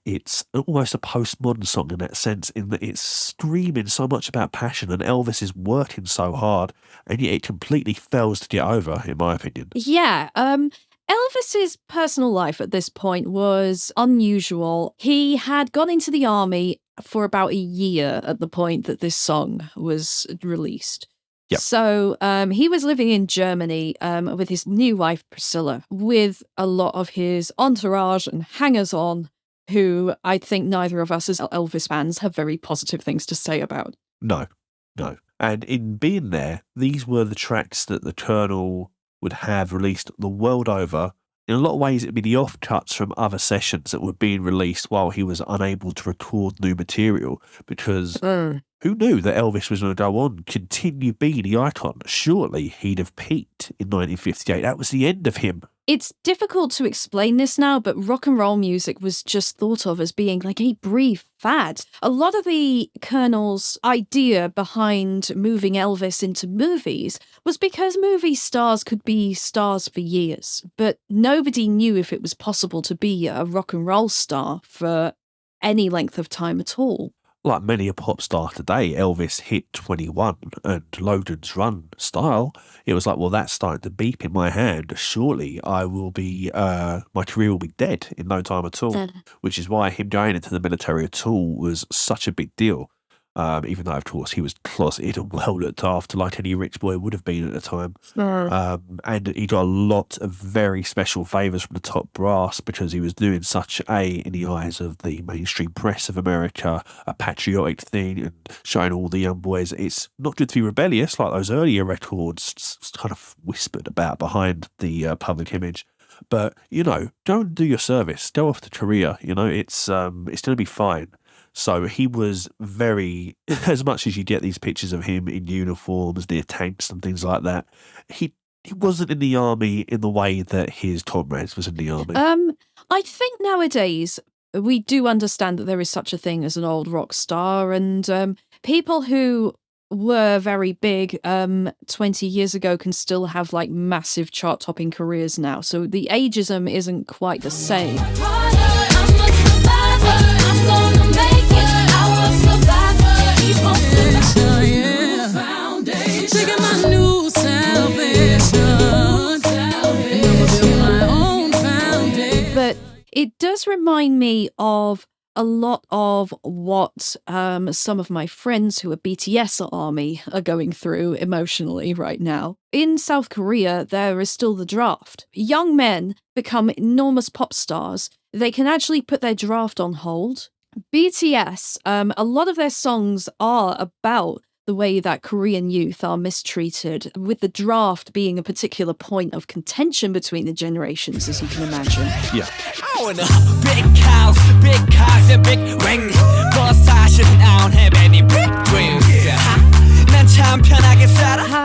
S1: It's almost a postmodern song in that sense, in that it's screaming so much about passion, and Elvis is working so hard, and yet it completely fails to get over, in my opinion.
S2: Yeah, Elvis's personal life at this point was unusual. He had gone into the army for about a year at the point that this song was released.
S1: Yep.
S2: So he was living in Germany with his new wife, Priscilla, with a lot of his entourage and hangers-on, who I think neither of us as Elvis fans have very positive things to say about.
S1: No. And in being there, these were the tracks that the Colonel would have released the world over. In a lot of ways, it'd be the offcuts from other sessions that were being released while he was unable to record new material, because who knew that Elvis was going to go on, continue being the icon? Surely he'd have peaked in 1958. That was the end of him.
S2: It's difficult to explain this now, but rock and roll music was just thought of as being like a brief fad. A lot of the Colonel's idea behind moving Elvis into movies was because movie stars could be stars for years, but nobody knew if it was possible to be a rock and roll star for any length of time at all.
S1: Like many a pop star today, Elvis hit 21 and Logan's Run style. It was like, well, that's starting to beep in my hand. Surely I will be, my career will be dead in no time at all. Which is why him going into the military at all was such a big deal. Even though, of course, he was closeted and well looked after like any rich boy would have been at the time. And he got a lot of very special favours from the top brass because he was doing such in the eyes of the mainstream press of America, a patriotic thing, and showing all the young boys it's not good to be rebellious like those earlier records kind of whispered about behind the public image. But, go and do your service. Go off to Korea. It's going to be fine. So he was very, as much as you get these pictures of him in uniforms near tanks and things like that, he wasn't in the army in the way that his comrades was in the army.
S2: I think nowadays we do understand that there is such a thing as an old rock star, and people who were very big 20 years ago can still have like massive chart-topping careers now. So the ageism isn't quite the same. But it does remind me of a lot of what some of my friends who are BTS Army are going through emotionally right now. In South Korea, there is still the draft. Young men become enormous pop stars. They can actually put their draft on hold. BTS, a lot of their songs are about the way that Korean youth are mistreated, with the draft being a particular point of contention between the generations, as you can imagine.
S1: Yeah.
S11: I want a big house, big cars, and big rings. But I don't have any big dreams.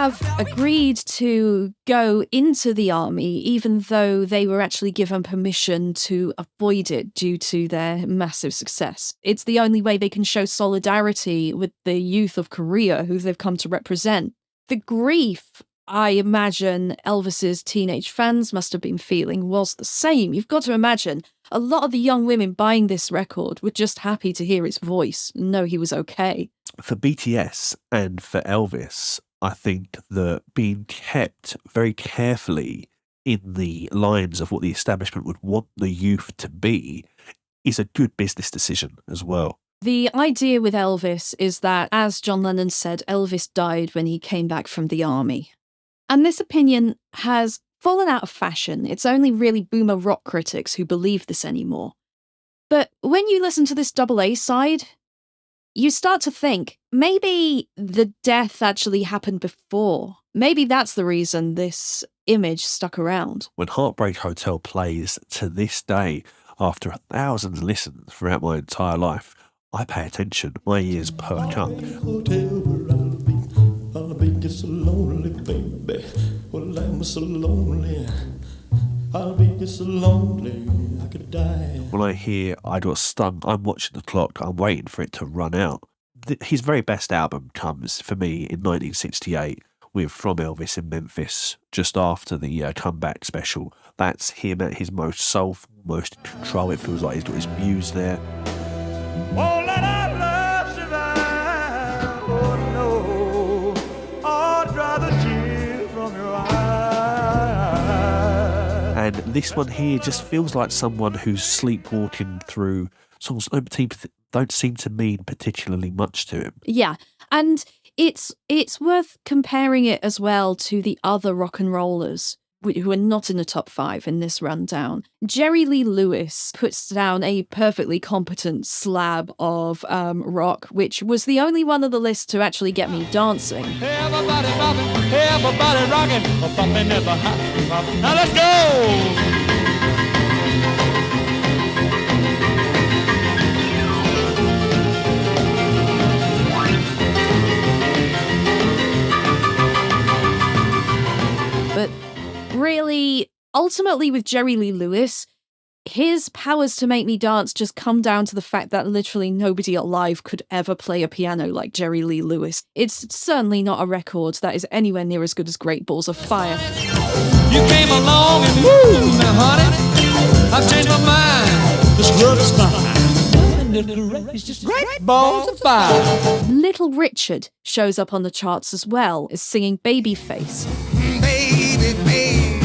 S2: Have agreed to go into the army, even though they were actually given permission to avoid it due to their massive success. It's the only way they can show solidarity with the youth of Korea, who they've come to represent. The grief I imagine Elvis's teenage fans must have been feeling was the same. You've got to imagine a lot of the young women buying this record were just happy to hear his voice and know he was okay.
S1: For BTS and for Elvis, I think that being kept very carefully in the lines of what the establishment would want the youth to be is a good business decision as well.
S2: The idea with Elvis is that, as John Lennon said, Elvis died when he came back from the army. And this opinion has fallen out of fashion. It's only really boomer rock critics who believe this anymore. But when you listen to this double A side, you start to think, maybe the death actually happened before. Maybe that's the reason this image stuck around.
S1: When Heartbreak Hotel plays to this day, after 1,000 listens throughout my entire life, I pay attention. My ears perk up.
S8: I'll be just so lonely, baby. Well, I'm so lonely. I'll be just so lonely, I could die.
S1: When I hear I Got Stung, I'm watching the clock. I'm waiting for it to run out. His very best album comes, for me, in 1968 with From Elvis in Memphis, just after the comeback special. That's him at his most soulful, most in control. It feels like he's got his muse there.
S8: Oh, let our love survive. Oh, no. Oh, dry the tears from your eyes.
S1: And this one here just feels like someone who's sleepwalking through songs that don't seem to mean particularly much to him.
S2: Yeah, and it's worth comparing it as well to the other rock and rollers who are not in the top 5 in this rundown. Jerry Lee Lewis puts down a perfectly competent slab of rock, which was the only one on the list to actually get me dancing.
S8: Everybody bopping, everybody rocking, bumping at the hot. Now let's go!
S2: But really, ultimately with Jerry Lee Lewis, his powers to make me dance just come down to the fact that literally nobody alive could ever play a piano like Jerry Lee Lewis. It's certainly not a record that is anywhere near as good as Great Balls of Fire.
S8: You came along and moved me, honey. I've changed my mind. This love is fine. It's just Great Balls of Fire.
S2: Little Richard shows up on the charts as well as singing Babyface.
S12: Baby, baby,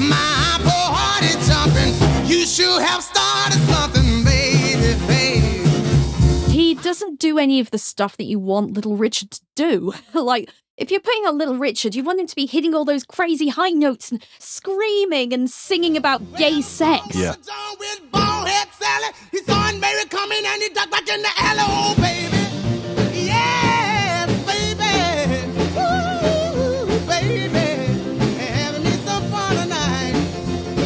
S12: my poor heart is jumping. You should have started something, baby, baby.
S2: He doesn't do any of the stuff that you want Little Richard to do. Like, if you're putting on Little Richard, you want him to be hitting all those crazy high notes and screaming and singing about gay sex.
S1: Yeah.
S12: He saw Aunt Mary coming and he ducked back in the alley, oh baby. Yes, baby. Ooh, baby. Having me some fun tonight.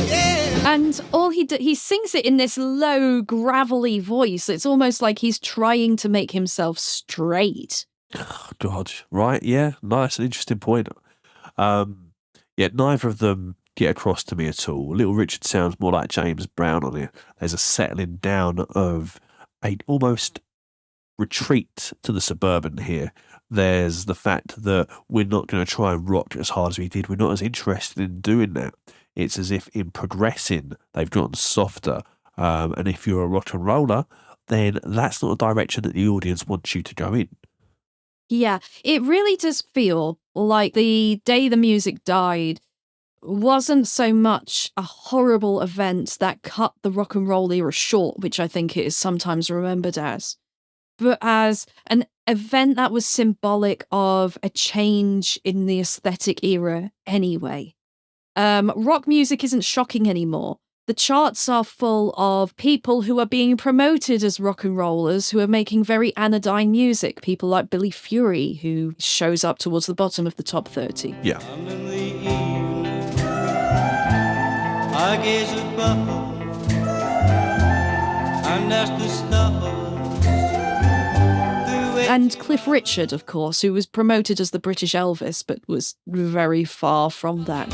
S12: Yeah.
S2: And all he sings it in this low, gravelly voice. It's almost like he's trying to make himself straight.
S1: Oh, God, right? Yeah, nice and interesting point. Yeah, neither of them get across to me at all. Little Richard sounds more like James Brown on it. There's a settling down of a almost retreat to the suburban here. There's the fact that we're not going to try and rock as hard as we did. We're not as interested in doing that. It's as if in progressing, they've gotten softer. And if you're a rock and roller, then that's not a direction that the audience wants you to go in.
S2: Yeah, it really does feel like the day the music died wasn't so much a horrible event that cut the rock and roll era short, which I think it is sometimes remembered as, but as an event that was symbolic of a change in the aesthetic era anyway. Rock music isn't shocking anymore. The charts are full of people who are being promoted as rock and rollers who are making very anodyne music. People like Billy Fury, who shows up towards the bottom of the top 30.
S1: Yeah.
S11: I gaze above and ask the stars.
S2: And Cliff Richard, of course, who was promoted as the British Elvis, but was very far from that.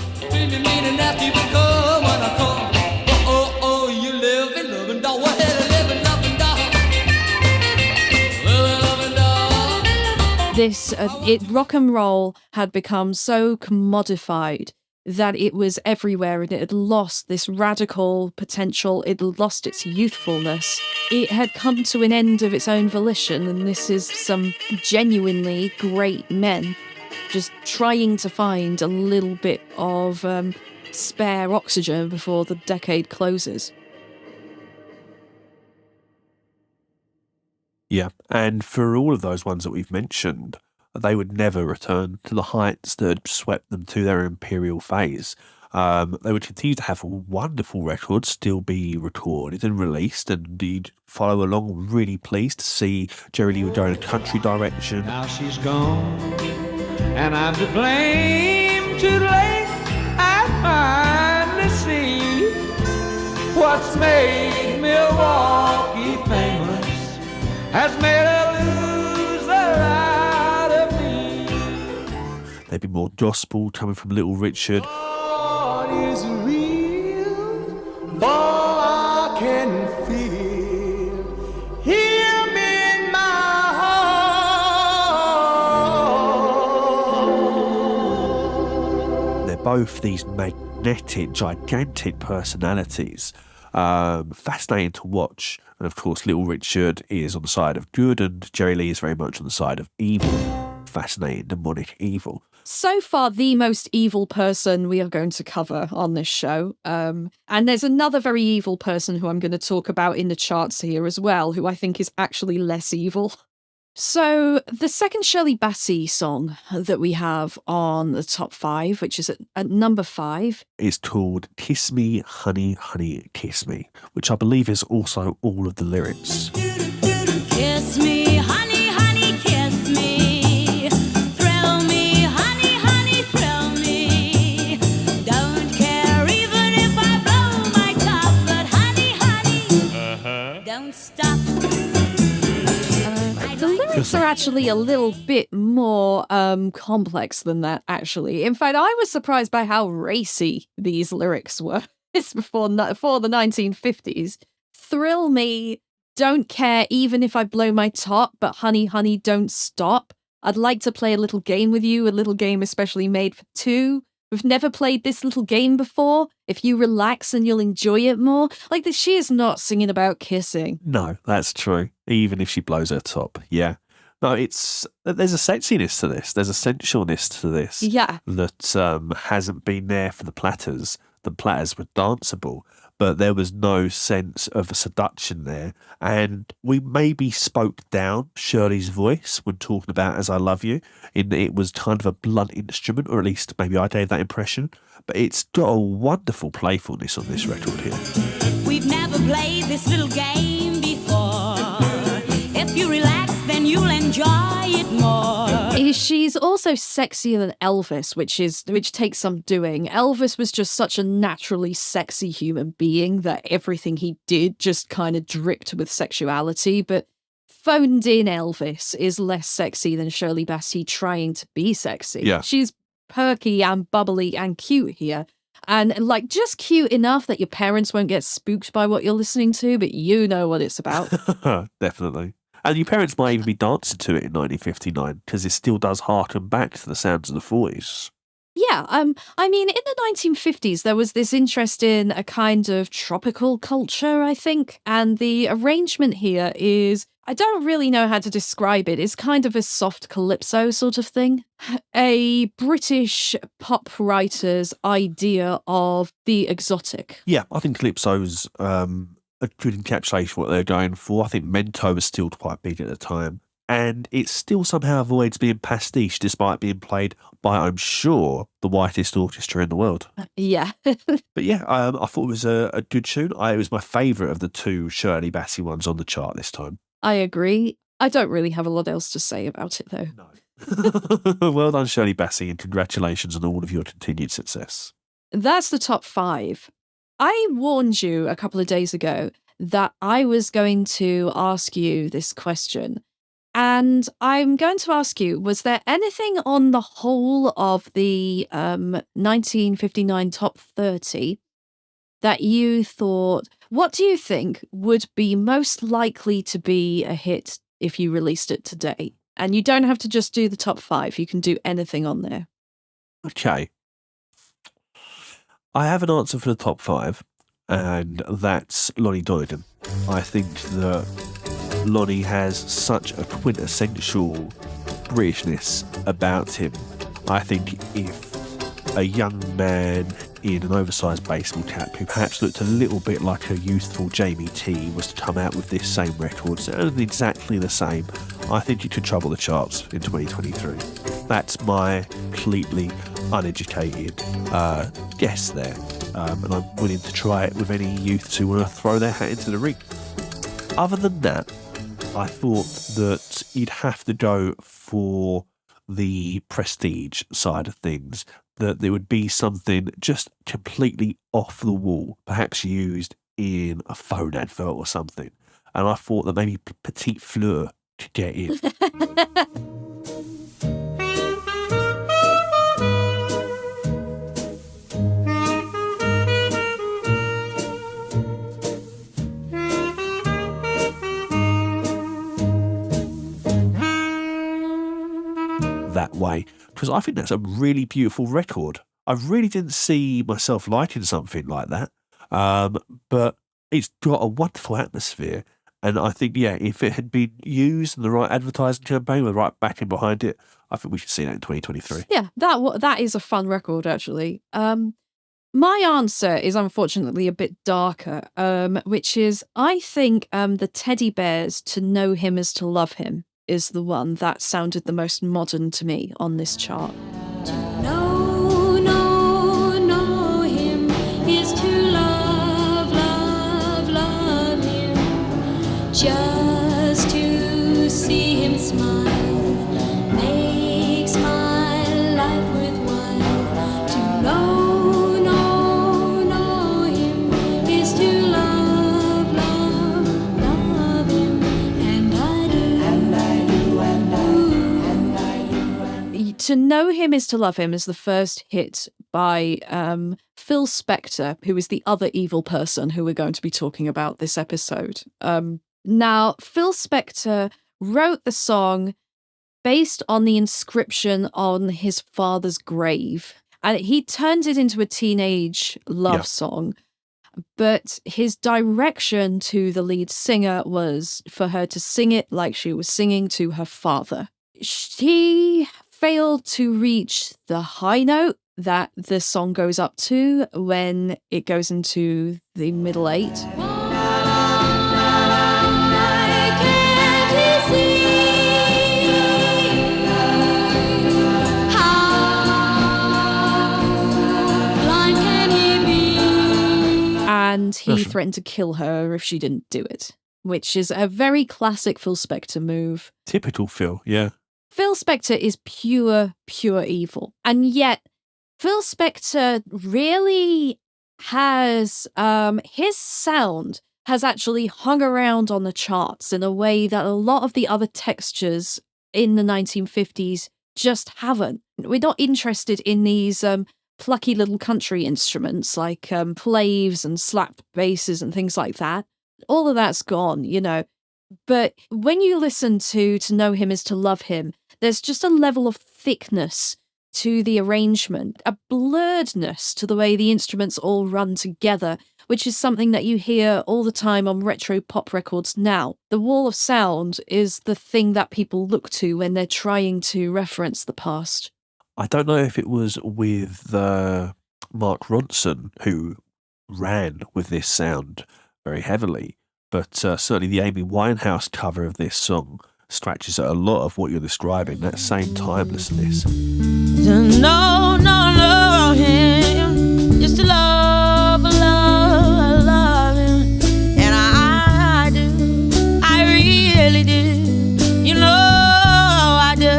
S2: rock and roll had become so commodified that it was everywhere and it had lost this radical potential. It had lost its youthfulness. It had come to an end of its own volition, and this is some genuinely great men just trying to find a little bit of spare oxygen before the decade closes.
S1: Yeah, and for all of those ones that we've mentioned, they would never return to the heights that had swept them to their imperial phase. They would continue to have wonderful records still be recorded and released, and you'd follow along really pleased to see Jerry Lee would go in a country direction.
S8: Now she's gone, and I'm to blame. Too late, I finally see what's made Milwaukee famous has made a loser out of me.
S1: There'd be more gospel coming from Little Richard.
S8: What is real? For I can feel him in my heart.
S1: They're both these magnetic, gigantic personalities. Fascinating to watch. And of course, Little Richard is on the side of good, and Jerry Lee is very much on the side of evil. Fascinating, demonic evil.
S2: So far, the most evil person we are going to cover on this show. And there's another very evil person who I'm going to talk about in the charts here as well, who I think is actually less evil. So the second Shirley Bassey song that we have on the top 5, which is at number 5,
S1: is called Kiss Me, Honey, Honey, Kiss Me, which I believe is also all of the lyrics.
S6: Kiss me, honey, honey, kiss me. Thrill me, honey, honey, thrill me. Don't care even if I blow my top, but honey, honey, don't stop.
S2: The lyrics are actually a little bit more complex than that, actually. In fact, I was surprised by how racy these lyrics were. It's before the 1950s. Thrill me, don't care even if I blow my top, but honey, honey, don't stop. I'd like to play a little game with you, a little game especially made for two. We've never played this little game before. If you relax and you'll enjoy it more. Like, she is not singing about kissing.
S1: No, that's true. Even if she blows her top, yeah. No, there's a sexiness to this. There's a sensualness to this.
S2: Yeah.
S1: That hasn't been there for the Platters. The Platters were danceable, but there was no sense of a seduction there. And we maybe spoke down Shirley's voice when talking about As I Love You, in that it was kind of a blunt instrument, or at least maybe I gave that impression. But it's got a wonderful playfulness on this record here.
S6: We've never played this little game before. If you relax, then you'll enjoy it more.
S2: She's also sexier than Elvis, which takes some doing. Elvis was just such a naturally sexy human being that everything he did just kind of dripped with sexuality, but phoned in Elvis is less sexy than Shirley Bassey trying to be sexy.
S1: Yeah.
S2: She's perky and bubbly and cute here. And like just cute enough that your parents won't get spooked by what you're listening to, but you know what it's about.
S1: Definitely. And your parents might even be dancing to it in 1959 because it still does harken back to the sounds of the 40s.
S2: Yeah, I mean, in the 1950s, there was this interest in a kind of tropical culture, I think. And the arrangement here is, I don't really know how to describe it. It's kind of a soft calypso sort of thing. A British pop writer's idea of the exotic.
S1: Yeah, I think calypso's a good encapsulation of what they're going for. I think Mento was still quite big at the time. And it still somehow avoids being pastiche despite being played by, I'm sure, the whitest orchestra in the world.
S2: Yeah.
S1: But yeah, I thought it was a good tune. It was my favourite of the two Shirley Bassey ones on the chart this time.
S2: I agree. I don't really have a lot else to say about it, though.
S1: No. Well done, Shirley Bassey, and congratulations on all of your continued success.
S2: That's the top 5. I warned you a couple of days ago that I was going to ask you this question. And I'm going to ask you, was there anything on the whole of the 1959 top 30 that you thought, what do you think would be most likely to be a hit if you released it today? And you don't have to just do the top 5. You can do anything on there.
S1: Okay. I have an answer for the top 5, and that's Lonnie Donnegan. I think that Lonnie has such a quintessential Britishness about him. I think if a young man in an oversized baseball cap who perhaps looked a little bit like a youthful Jamie T was to come out with this same record, sounded exactly the same, I think it could trouble the charts in 2023. That's my completely uneducated guess there. And I'm willing to try it with any youths who want to throw their hat into the ring. Other than that, I thought that you'd have to go for the prestige side of things, that there would be something just completely off the wall, perhaps used in a phone advert or something. And I thought that maybe Petite Fleur could get in. That way, because I think that's a really beautiful record. I really didn't see myself liking something like that, but it's got a wonderful atmosphere, and I think, yeah, if it had been used in the right advertising campaign with the right backing behind it, I think we should see that in 2023.
S2: Yeah, that is a fun record, actually. My answer is unfortunately a bit darker, which is I think the Teddy Bears, To Know Him Is To Love Him, is the one that sounded the most modern to me on this chart.
S6: Know him is to love, love, love him. Just to see him smile makes my life worthwhile. To know him is to love, love, love him. And I do.
S2: To Know Him Is To Love Him is the first hit by Phil Spector, who is the other evil person who we're going to be talking about this episode. Now, Phil Spector wrote the song based on the inscription on his father's grave, and he turned it into a teenage love song. But his direction to the lead singer was for her to sing it like she was singing to her father. She failed to reach the high note that the song goes up to when it goes into the middle 8. And he threatened to kill her if she didn't do it, which is a very classic Phil Spector move.
S1: Typical Phil, yeah.
S2: Phil Spector is pure evil. And yet, Phil Spector really has, his sound has actually hung around on the charts in a way that a lot of the other textures in the 1950s just haven't. We're not interested in these plucky little country instruments like claves and slapped basses and things like that. All of that's gone, you know. But when you listen to Know Him Is To Love Him, there's just a level of thickness to the arrangement, a blurredness to the way the instruments all run together, which is something that you hear all the time on retro pop records now. The wall of sound is the thing that people look to when they're trying to reference the past.
S1: I don't know if it was with Mark Ronson who ran with this sound very heavily, but certainly the Amy Winehouse cover of this song scratches at a lot of what you're describing, that same timelessness.
S6: To know him is to love, love, love him. And I do, I really do, you know I do.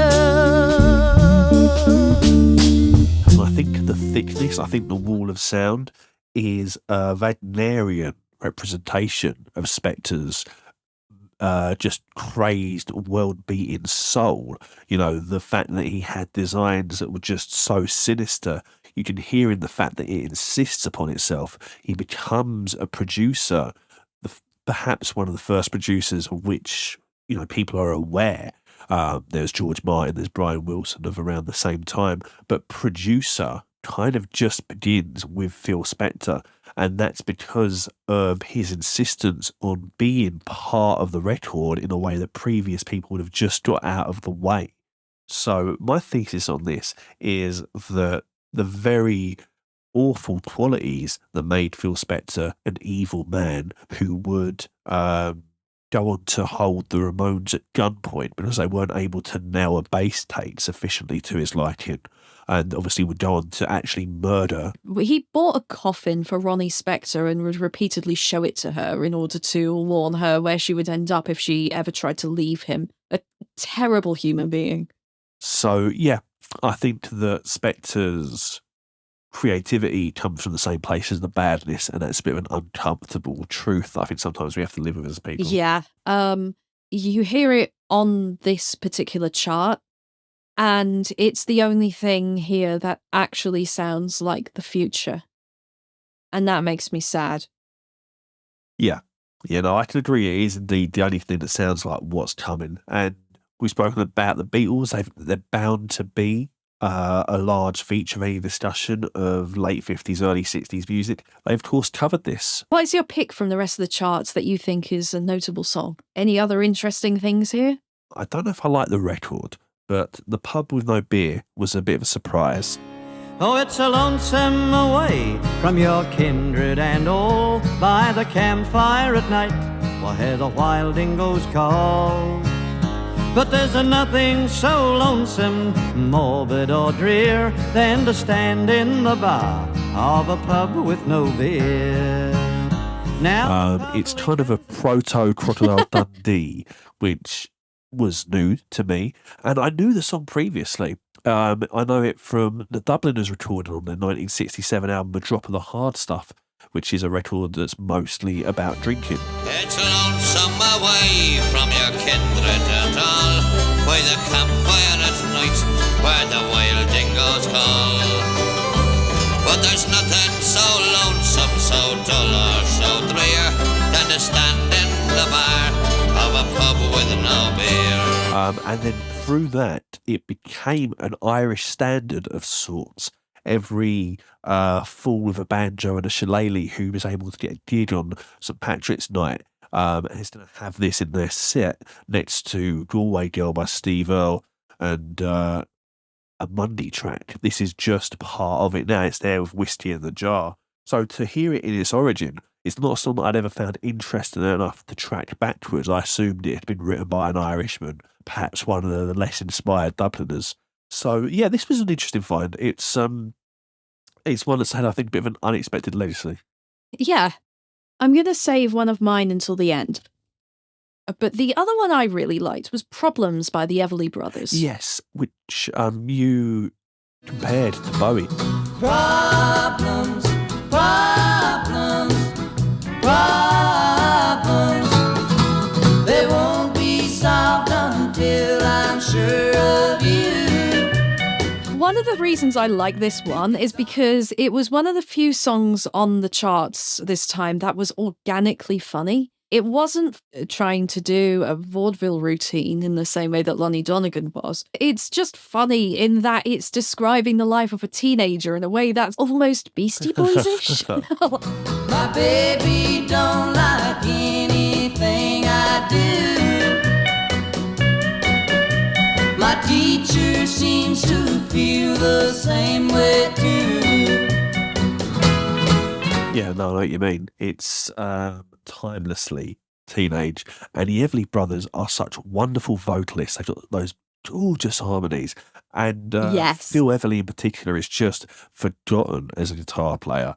S1: And I think the thickness, I think the wall of sound is a Wagnerian representation of Spector's just crazed, world-beating soul. You know, the fact that he had designs that were just so sinister. You can hear in the fact that it insists upon itself. He becomes a producer, perhaps one of the first producers of which, you know, people are aware. There's George Martin, there's Brian Wilson of around the same time. But producer kind of just begins with Phil Spector. And that's because of his insistence on being part of the record in a way that previous people would have just got out of the way. So my thesis on this is that the very awful qualities that made Phil Spector an evil man who would go on to hold the Ramones at gunpoint because they weren't able to nail a bass take sufficiently to his liking, and obviously would go on to actually murder.
S2: He bought a coffin for Ronnie Spector and would repeatedly show it to her in order to warn her where she would end up if she ever tried to leave him. A terrible human being.
S1: So, yeah, I think that Spector's creativity comes from the same place as the badness, and that's a bit of an uncomfortable truth I think sometimes we have to live with as people.
S2: Yeah. You hear it on this particular chart, and it's the only thing here that actually sounds like the future. And that makes me sad.
S1: Yeah. You know, I can agree it is indeed the only thing that sounds like what's coming. And we've spoken about the Beatles. They're bound to be a large feature of any discussion of late 50s, early 60s music. They, of course, covered this.
S2: What is your pick from the rest of the charts that you think is a notable song? Any other interesting things here?
S1: I don't know if I like the record, but The Pub With No Beer was a bit of a surprise.
S11: Oh, it's a lonesome away from your kindred and all, by the campfire at night, we'll hear the wild dingoes call. But there's nothing so lonesome, morbid or drear, than to stand in the bar of a pub with no beer. Now,
S1: it's kind of a proto-Crocodile Dundee, which was new to me, and I knew the song previously. I know it from the Dubliners recorded on their 1967 album, A Drop of the Hard Stuff, which is a record that's mostly about drinking.
S13: It's lonesome away from your kindred and all, by the campfire at night, where the wild dingoes call. But there's nothing so lonesome, so dull or so drear, than to stand in the bar of a pub with no beer.
S1: And then through that, it became an Irish standard of sorts. Every fool with a banjo and a shillelagh who was able to get a gig on St. Patrick's Night is going to have this in their set next to Galway Girl by Steve Earle and a Monday track. This is just part of it now. It's there with Whiskey in the Jar. So to hear it in its origin, it's not something I'd ever found interesting enough to track backwards. I assumed it had been written by an Irishman, perhaps one of the less inspired Dubliners. So yeah, this was an interesting find. It's one that's had, I think, a bit of an unexpected legacy.
S2: Yeah. I'm going to save one of mine until the end. But the other one I really liked was Problems by the Everly Brothers.
S1: Yes, which you compared to Bowie.
S5: Problems, problems, problems. They won't be solved until I'm sure of you.
S2: One of the reasons I like this one is because it was one of the few songs on the charts this time that was organically funny. It wasn't trying to do a vaudeville routine in the same way that Lonnie Donnegan was. It's just funny in that it's describing the life of a teenager in a way that's almost Beastie Boys-ish.
S5: My baby don't like anything I do. My teacher seems to feel the same way too.
S1: Yeah, no, I know what you mean. It's timelessly teenage, and the Everly Brothers are such wonderful vocalists. They've got those gorgeous harmonies, and
S2: Yes.
S1: Phil Everly in particular is just forgotten as a guitar player.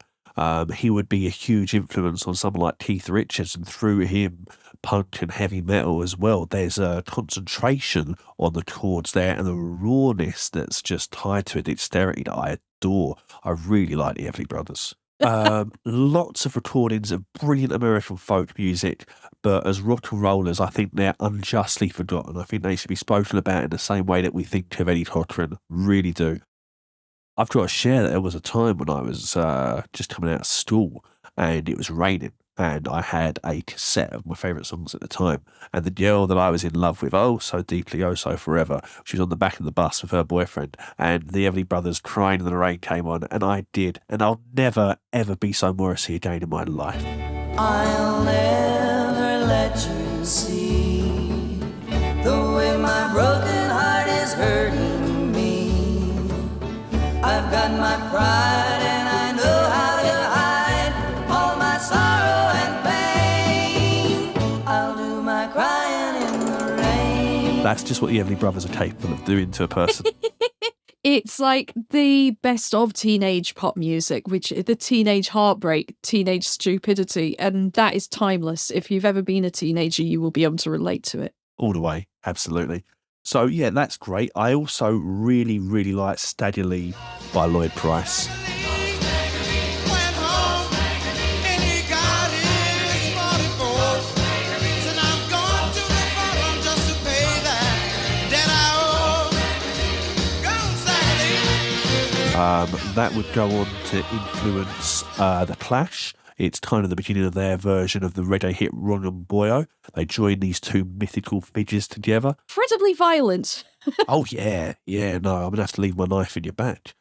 S1: He would be a huge influence on someone like Keith Richards, and through him, punk and heavy metal as well. There's a concentration on the chords there, and the rawness that's just tied to a dexterity that I adore. I really like the Everly Brothers. Lots of recordings of brilliant American folk music, but as rock and rollers, I think they're unjustly forgotten. I think they should be spoken about in the same way that we think of Eddie Cochran. Really do. I've got to share that there was a time when I was just coming out of school and it was raining, and I had a cassette of my favourite songs at the time. And the girl that I was in love with, oh so deeply, oh so forever, she was on the back of the bus with her boyfriend, and the Everly Brothers' Crying in the Rain came on, and I did. And I'll never, ever be so Morrissey again in my life.
S5: I'll never let you see the way my broken heart is hurting me. I've got my pride and I know how to hide all my sorrow and pain. I'll do my crying in the rain.
S1: That's just what the Everly Brothers are capable of doing to a person.
S2: It's like the best of teenage pop music, which the teenage heartbreak, teenage stupidity, and that is timeless. If you've ever been a teenager, you will be able to relate to it.
S1: All the way, absolutely. So yeah, that's great. I also really, really like Steadily by Lloyd Price. That would go on to influence The Clash. It's kind of the beginning of their version of the reggae hit Ron and Boyo. They join these two mythical figures together.
S2: Incredibly violent.
S1: Oh, yeah. Yeah, no, I'm going to have to leave my knife in your back.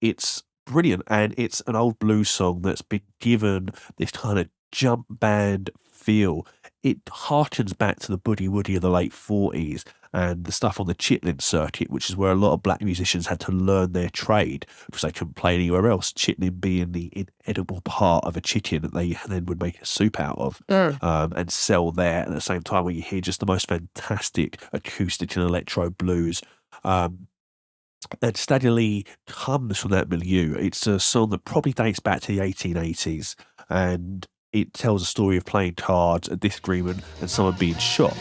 S1: It's brilliant, and it's an old blues song that's been given this kind of jump band feel. It harkens back to the Buddy Woody of the late 40s and the stuff on the Chitlin circuit, which is where a lot of black musicians had to learn their trade because they couldn't play anywhere else. Chitlin being the inedible part of a chicken that they then would make a soup out of and sell there at the same time, where you hear just the most fantastic acoustic and electro blues. And Steadily comes from that milieu. It's a song that probably dates back to the 1880s, and it tells a story of playing cards, a disagreement, and someone being shot.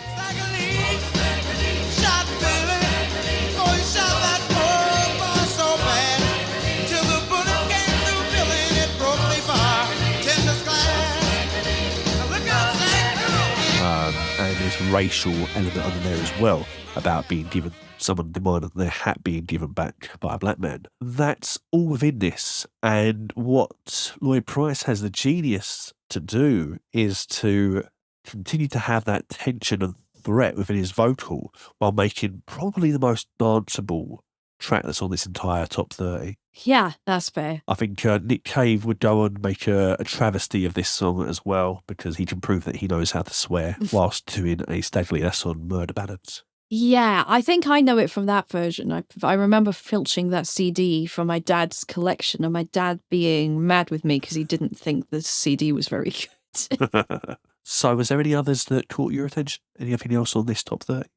S1: And there's a racial element under there as well, about being given, someone demanding their hat being given back by a black man. That's all within this. And what Lloyd Price has the genius to do is to continue to have that tension and threat within his vocal while making probably the most danceable track that's on this entire top 30.
S2: Yeah, that's fair.
S1: I think Nick Cave would go and make a travesty of this song as well, because he can prove that he knows how to swear whilst doing a Steadily. That's on Murder Ballads.
S2: Yeah, I think I know it from that version. I remember filching that CD from my dad's collection, and my dad being mad with me because he didn't think the CD was very good.
S1: So was there any others that caught your attention? Anything else on this top 30?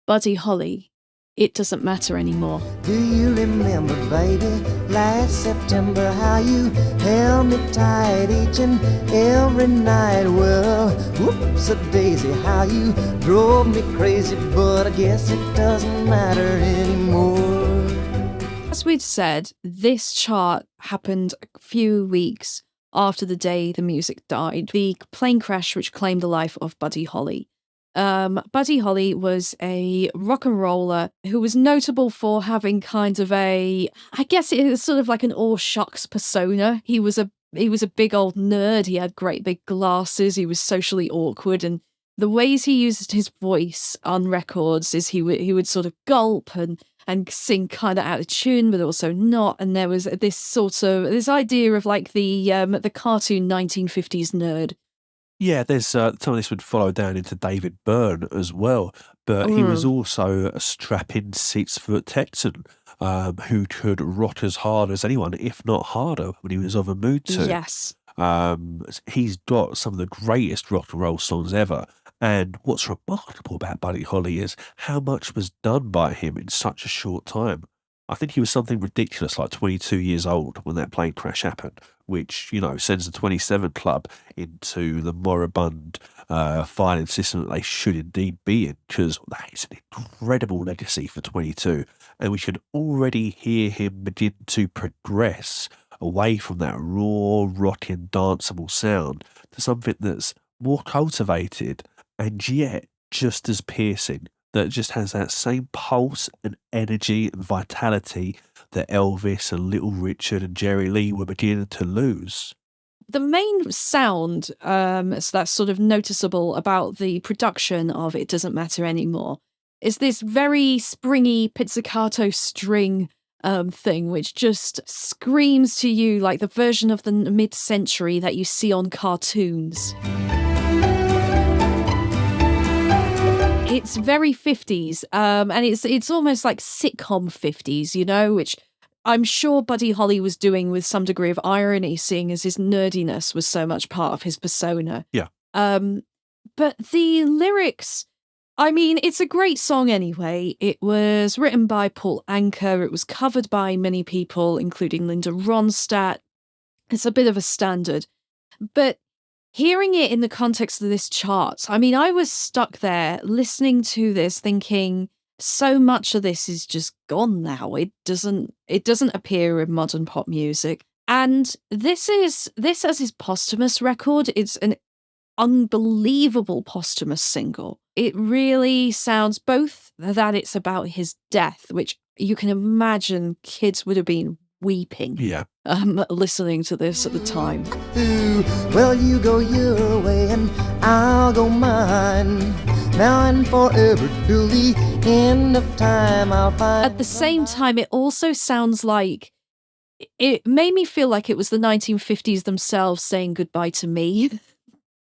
S2: Buddy Holly, It Doesn't Matter Anymore.
S5: Do you remember, baby, last September, how you held me tight each and every night? Well, whoops a daisy, how you drove me crazy, but I guess it doesn't matter anymore.
S2: As we'd said, this chart happened a few weeks after the day the music died, the plane crash which claimed the life of Buddy Holly. Buddy Holly was a rock and roller who was notable for having kind of I guess it was sort of like an all shucks persona. He was a big old nerd. He had great big glasses. He was socially awkward, and the ways he used his voice on records is he would sort of gulp and sing kind of out of tune, but also not. And there was this idea of like the cartoon 1950s nerd.
S1: Yeah, there's some of this would follow down into David Byrne as well, but he was also a strapping 6-foot Texan who could rock as hard as anyone, if not harder, when he was of a mood to.
S2: Yes.
S1: He's got some of the greatest rock and roll songs ever. And what's remarkable about Buddy Holly is how much was done by him in such a short time. I think he was something ridiculous, like 22 years old when that plane crash happened, which, sends the 27 Club into the moribund filing system that they should indeed be in, because that is an incredible legacy for 22. And we can already hear him begin to progress away from that raw, rocking, danceable sound to something that's more cultivated and yet just as piercing, that just has that same pulse and energy and vitality that Elvis and Little Richard and Jerry Lee were beginning to lose.
S2: the main sound so that's sort of noticeable about the production of It Doesn't Matter Anymore is this very springy pizzicato string thing, which just screams to you like the version of the mid-century that you see on cartoons. It's very 50s, and it's almost like sitcom 50s, you know, which I'm sure Buddy Holly was doing with some degree of irony, seeing as his nerdiness was so much part of his persona.
S1: Yeah.
S2: But the lyrics, I mean, it's a great song anyway. It was written by Paul Anka. It was covered by many people, including Linda Ronstadt. It's a bit of a standard. But hearing it in the context of this chart, I mean, I was stuck there listening to this thinking, so much of this is just gone now. It doesn't appear in modern pop music. And this as his posthumous record, it's an unbelievable posthumous single. It really sounds both that it's about his death, which you can imagine kids would have been weeping listening to this at the time.
S5: Ooh, well, you go your way and I'll go mine. Now and forever till the end of time I'll find.
S2: At the same time, it also sounds like it made me feel like it was the 1950s themselves saying goodbye to me.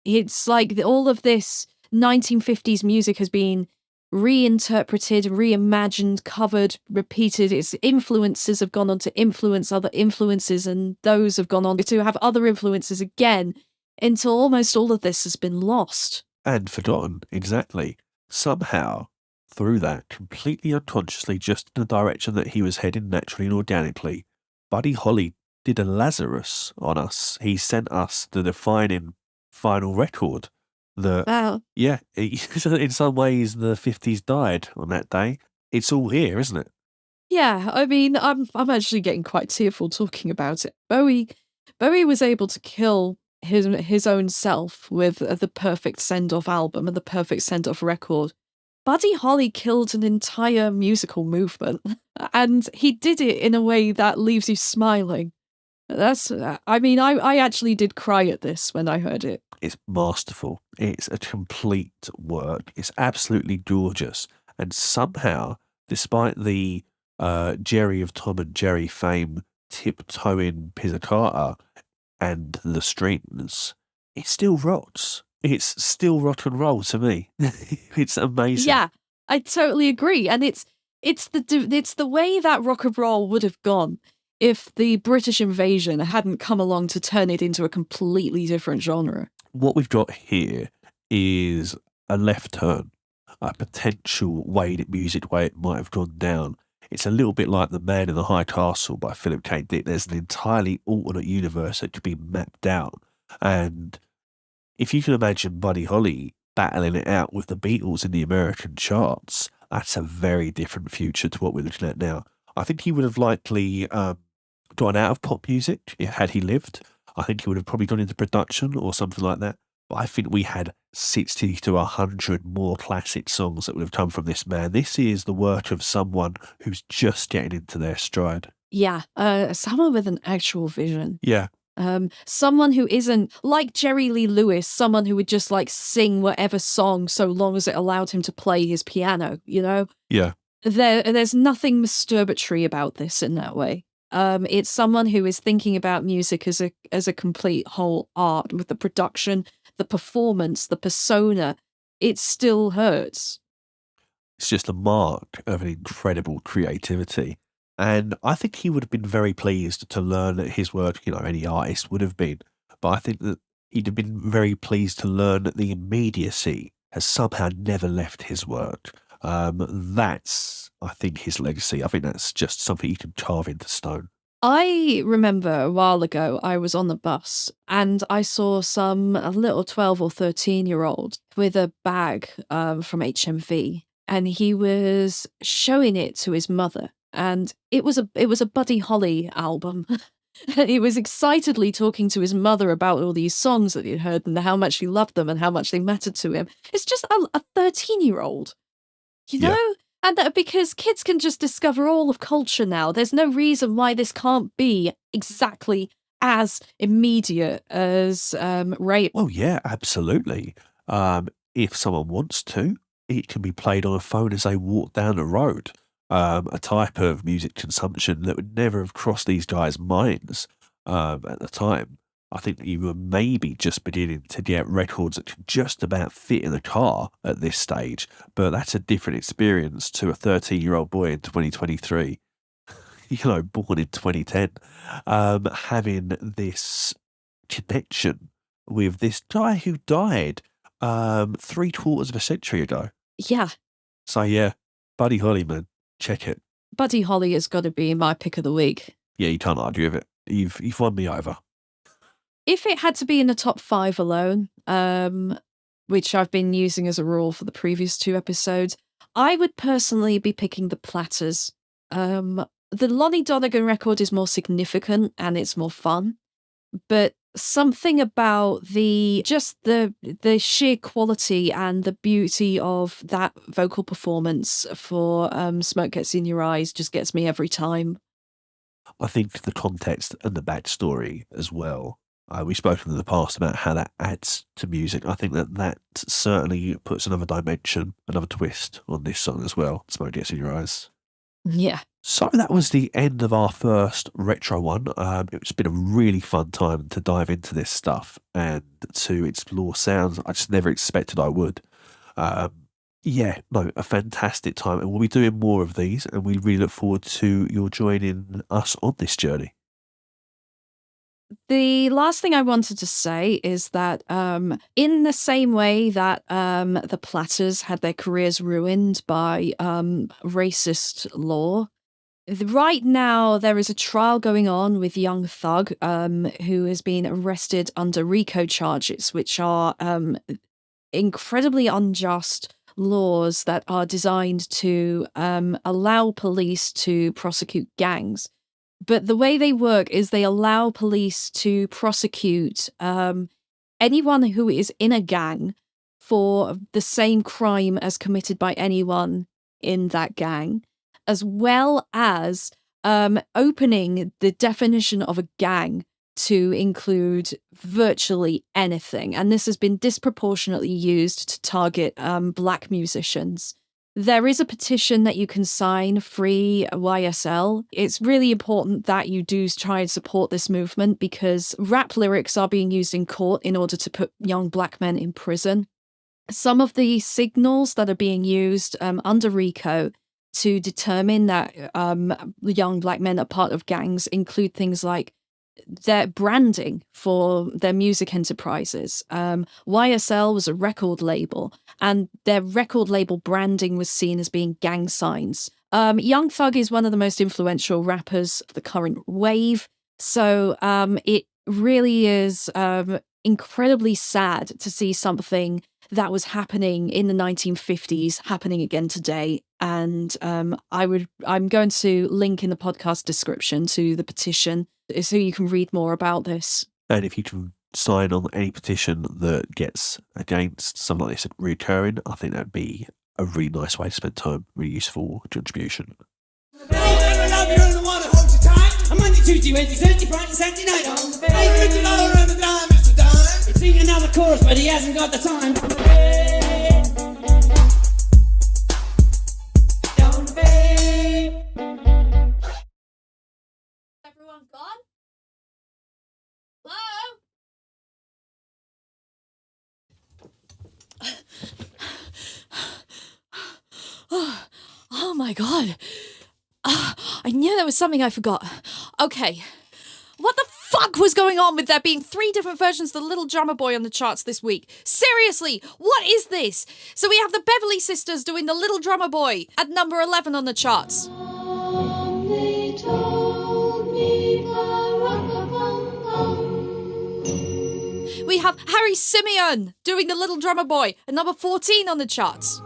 S2: It's like all of this 1950s music has been reinterpreted, reimagined, covered, repeated. Its influences have gone on to influence other influences, and those have gone on to have other influences again, until almost all of this has been lost.
S1: And forgotten, exactly. Somehow, through that, completely unconsciously, just in the direction that he was heading naturally and organically, Buddy Holly did a Lazarus on us. He sent us the defining final record.
S2: Wow.
S1: Yeah, in some ways the 50s died on that day. It's all here, isn't it?
S2: Yeah, I mean, I'm actually getting quite tearful talking about it. Bowie was able to kill his own self with the perfect send-off album and the perfect send-off record. Buddy Holly killed an entire musical movement, and he did it in a way that leaves you smiling. I mean, I actually did cry at this when I heard it.
S1: It's masterful. It's a complete work. It's absolutely gorgeous. And somehow, despite the Jerry of Tom and Jerry fame tiptoeing pizzicata and the strings, it still rocks. It's still rock and roll to me. It's amazing.
S2: Yeah, I totally agree. And it's the way that rock and roll would have gone if the British invasion hadn't come along to turn it into a completely different genre.
S1: What we've got here is a left turn, a potential way that music way it might have gone down. It's a little bit like The Man in the High Castle by Philip K. Dick. There's an entirely alternate universe that could be mapped out. And if you can imagine Buddy Holly battling it out with the Beatles in the American charts, that's a very different future to what we're looking at now. I think he would have likely gone out of pop music had he lived. I think he would have probably gone into production or something like that. But I think we had 60 to 100 more classic songs that would have come from this man. This is the work of someone who's just getting into their stride.
S2: Yeah, someone with an actual vision.
S1: Yeah.
S2: Someone who isn't like Jerry Lee Lewis, someone who would just like sing whatever song so long as it allowed him to play his piano, you know?
S1: Yeah.
S2: There's nothing masturbatory about this in that way. It's someone who is thinking about music as a complete whole art, with the production, the performance, the persona. It still hurts.
S1: It's just a mark of an incredible creativity. And I think he would have been very pleased to learn that his work, any artist would have been. But I think that he'd have been very pleased to learn that the immediacy has somehow never left his work. That's, I think, his legacy. I think that's just something you can carve into stone.
S2: I remember a while ago, I was on the bus and I saw a little 12 or 13-year-old with a bag from HMV, and he was showing it to his mother. And it was a Buddy Holly album. And he was excitedly talking to his mother about all these songs that he'd heard and how much he loved them and how much they mattered to him. It's just a 13-year-old, you know? Yeah. And that because kids can just discover all of culture now. There's no reason why this can't be exactly as immediate as rape.
S1: Well, yeah, absolutely. If someone wants to, it can be played on a phone as they walk down the road. A type of music consumption that would never have crossed these guys' minds at the time. I think that you were maybe just beginning to get records that could just about fit in a car at this stage, but that's a different experience to a 13-year-old boy in 2023, born in 2010, having this connection with this guy who died 3/4 of a century ago.
S2: Yeah.
S1: So yeah, Buddy Holly, man, check it.
S2: Buddy Holly has got to be my pick of the week.
S1: Yeah, you can't argue with it. You've won me over.
S2: If it had to be in the top 5 alone, which I've been using as a rule for the previous 2 episodes, I would personally be picking the Platters. The Lonnie Donnegan record is more significant and it's more fun, but something about the sheer quality and the beauty of that vocal performance for Smoke Gets in Your Eyes just gets me every time.
S1: I think the context and the backstory as well. We've spoken in the past about how that adds to music. I think that certainly puts another dimension, another twist on this song as well. Smoke Gets in Your Eyes.
S2: Yeah.
S1: So that was the end of our first retro one. It's been a really fun time to dive into this stuff and to explore sounds I just never expected I would. A fantastic time. And we'll be doing more of these, and we really look forward to your joining us on this journey.
S2: The last thing I wanted to say is that in the same way that the Platters had their careers ruined by racist law, right now there is a trial going on with Young Thug, who has been arrested under RICO charges, which are incredibly unjust laws that are designed to allow police to prosecute gangs. But the way they work is they allow police to prosecute anyone who is in a gang for the same crime as committed by anyone in that gang, as well as opening the definition of a gang to include virtually anything. And this has been disproportionately used to target black musicians. There is a petition that you can sign, Free YSL. It's really important that you do try and support this movement because rap lyrics are being used in court in order to put young black men in prison. Some of the signals that are being used under RICO to determine that young black men are part of gangs include things like their branding for their music enterprises. YSL was a record label, and their record label branding was seen as being gang signs. Young Thug is one of the most influential rappers of the current wave, so it really is incredibly sad to see something that was happening in the 1950s happening again today. And I'm going to link in the podcast description to the petition so you can read more about this. And if you can sign on any petition that gets against something like this reoccurring, I think that'd be a really nice way to spend time, really useful contribution.
S7: I'm Monday, Tuesday, Wednesday, Thursday, Friday, Saturday night on the bed. It's singing another chorus, but he hasn't got the time. Down the bay.
S2: Everyone gone? Hello? Oh my god. I knew there was something I forgot. Okay. What the fuck was going on with there being 3 different versions of the Little Drummer Boy on the charts this week? Seriously, what is this? So we have the Beverly Sisters doing the Little Drummer Boy at number 11 on the charts. We have Harry Simeon doing the Little Drummer Boy at number 14 on the charts.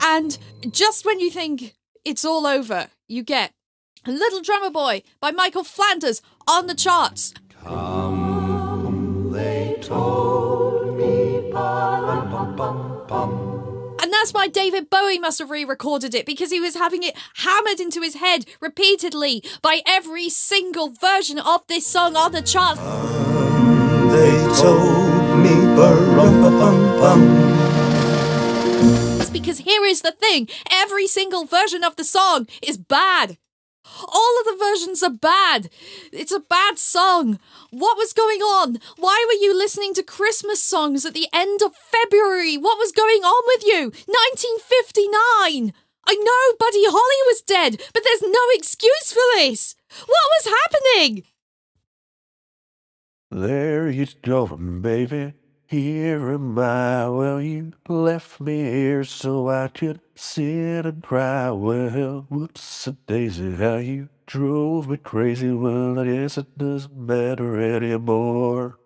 S2: And just when you think it's all over, you get Little Drummer Boy by Michael Flanders on the charts.
S5: Come, they told me, pa-rum-pum-pum-pum.
S2: And That's why David Bowie must have re-recorded it, because he was having it hammered into his head repeatedly by every single version of this song on the charts.
S14: They told me ba-rum-ba-bum-bum.
S2: Because here is the thing, every single version of the song is bad. All of the versions are bad. It's a bad song. What was going on? Why were you listening to Christmas songs at the end of February? What was going on with you? 1959! I know Buddy Holly was dead, but there's no excuse for this. What was happening?
S1: There you go, baby. Here am I. Well, you left me here so I could sit and cry. Well, whoops a daisy, how you drove me crazy. Well, I guess it doesn't matter anymore.